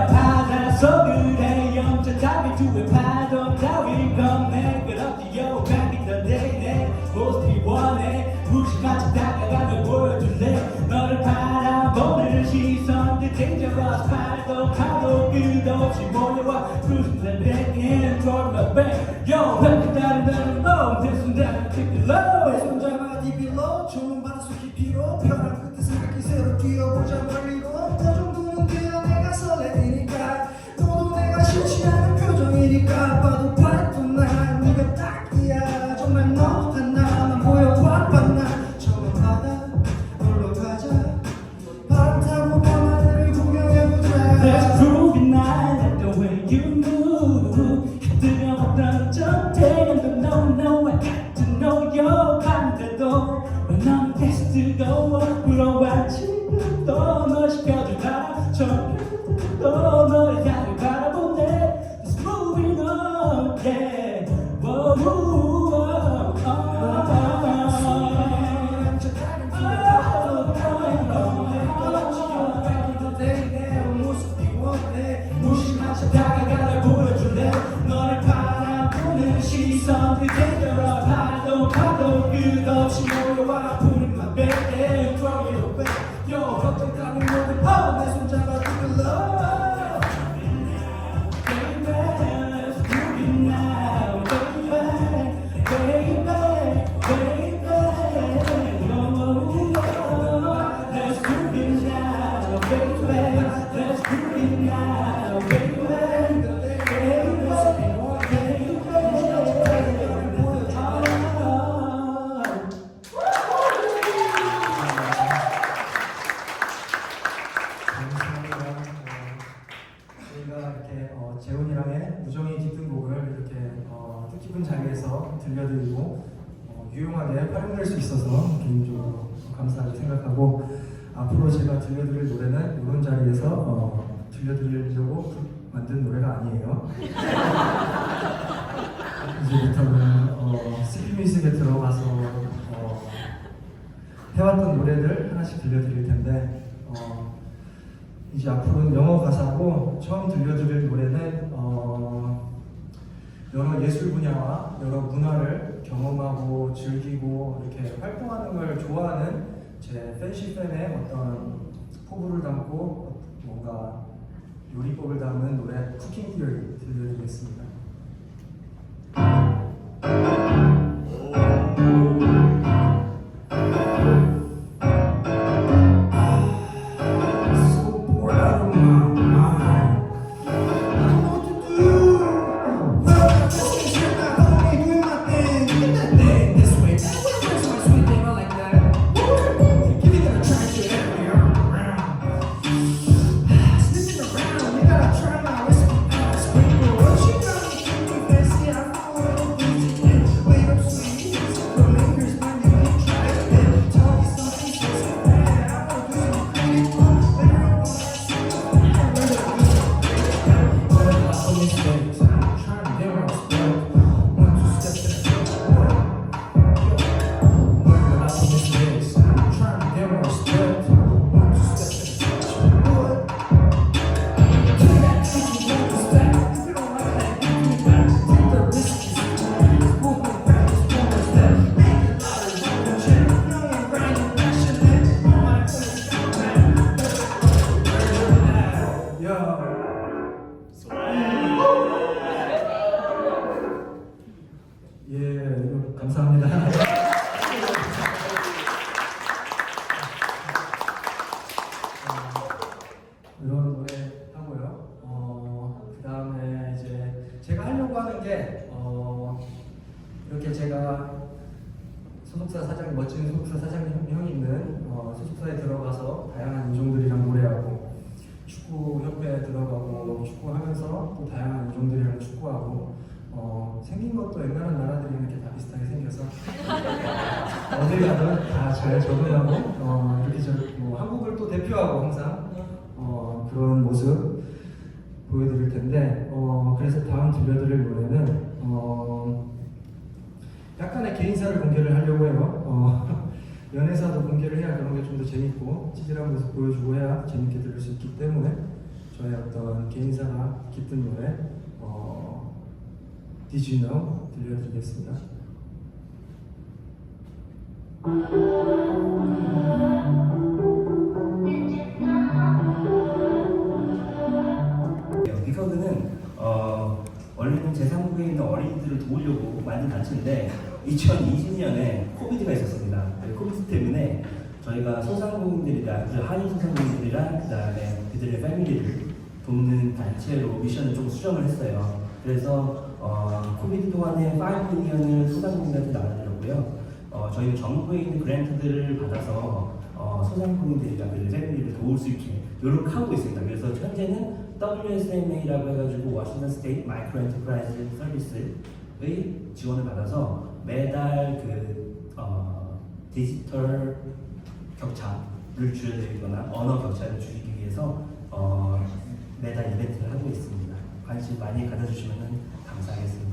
바다서 그래 영적 답이 두의 파도 따위 겁내 그렇지요 back in the day 내 모습이 원해 무심하지 다가가며 보여줄래 너를 바라보는 시선들 dangerous 파도 끝없이 몰려와 cruising the back and drawing my back yo 획득 다른 내 손잡아 take it low 내 손잡아 디빌로 좋은 바람속 깊이로 벼랑 끝에 생각이 새로 뛰어보자 멀리로 그 정도는 돼야 내가 설레니까 너도 내가 싫지 않은 표정이니까 봐도 봐도 난 네가 딱이야 정말 너 하나만 보여봐 봤나 처음 바다 놀러 가자 바람 타고 밤하늘을 구경해보자 Let's groove it now like the way you move 뜨거웠던 저 태양도 no I got to know your 반대도 왜 넌 계속 뜨거워 불어와 지금도 널 시켜줄까 저 너의 향을 바라보네 Let's move it on yeah 무심하지 다가가려 보여줄래 너를 바라보는 시선들 dangerous 파도 끝없이 몰려와 부른 my baby throw it away yo 걱정 따윈 모두 내 손잡아 두글러 저희가 이렇게 재훈이랑의 우정이 깃든 곡을 이렇게 뜻깊은 자리에서 들려드리고 유용하게 활용될 수 있어서 개인적으로 감사하게 생각하고 앞으로 제가 들려드릴 노래는 이런 자리에서 들려드리려고 만든 노래가 아니에요. 이제부터는 CP뮤직에 들어가서 해왔던 노래들 하나씩 들려드릴 텐데 이제 앞으로는 영어 가사고 처음 들려드릴 노래는 여러 예술 분야와 여러 문화를 경험하고 즐기고 이렇게 활동하는 걸 좋아하는 제 팬시팬의 어떤 포부를 담고 뭔가 요리법을 담은 노래 쿠킹 티어리 들려드리겠습니다. 감사합니다. 이런 노래 하고요. 그 다음에 이제 제가 하려고 하는 게 이렇게 제가 소속사 사장님, 멋진 소속사 사장님 형이 있는 소속사에 들어가서 다양한 인종들이랑 노래하고 축구협회에 들어가고 축구하면서 또 다양한 인종들이랑 축구하고 생긴 것도 웬만한 나라들이 이렇게 다 비슷하게 생겨서 어딜 가든 다 잘 적응하고 이렇게 뭐 한국을 또 대표하고 항상 그런 모습 보여드릴 텐데 그래서 다음 들려드릴 노래는 약간의 개인사를 공개를 하려고 해요. 연애사도 공개를 해야 그런 게 좀 더 재밌고 찌질한 모습 보여주고 해야 재밌게 들을 수 있기 때문에 저의 어떤 개인사가 깃든 노래 Did You Know 들려드리겠습니다. 비커그는 원래는 제3국에 있는 어린이들을 도우려고 만든 단체인데 2020년에 코비드가 있었습니다. 코비드 때문에 저희가 소상공인들이랑 한인 소상공인들이랑 그다음에 그들의 패밀리를 돕는 단체로 미션을 좀 수정을 했어요. 그래서 코비드 동안에 5밀리언을 소상공인들한테 나눠주려고요. 저희는 정부에 있는 그랜트들을 받아서 소상공인들이랑 그들의 패밀리를 도울 수 있게 노력하고 있습니다. 그래서 현재는 WSMA라고 해가지고 워싱턴 스테이트 마이크로 엔터프라이즈 서비스의 지원을 받아서 매달 디지털 격차를 줄여드리거나 언어 격차를 줄이기 위해서 매달 이벤트를 하고 있습니다. 관심 많이 가져주시면 감사하겠습니다.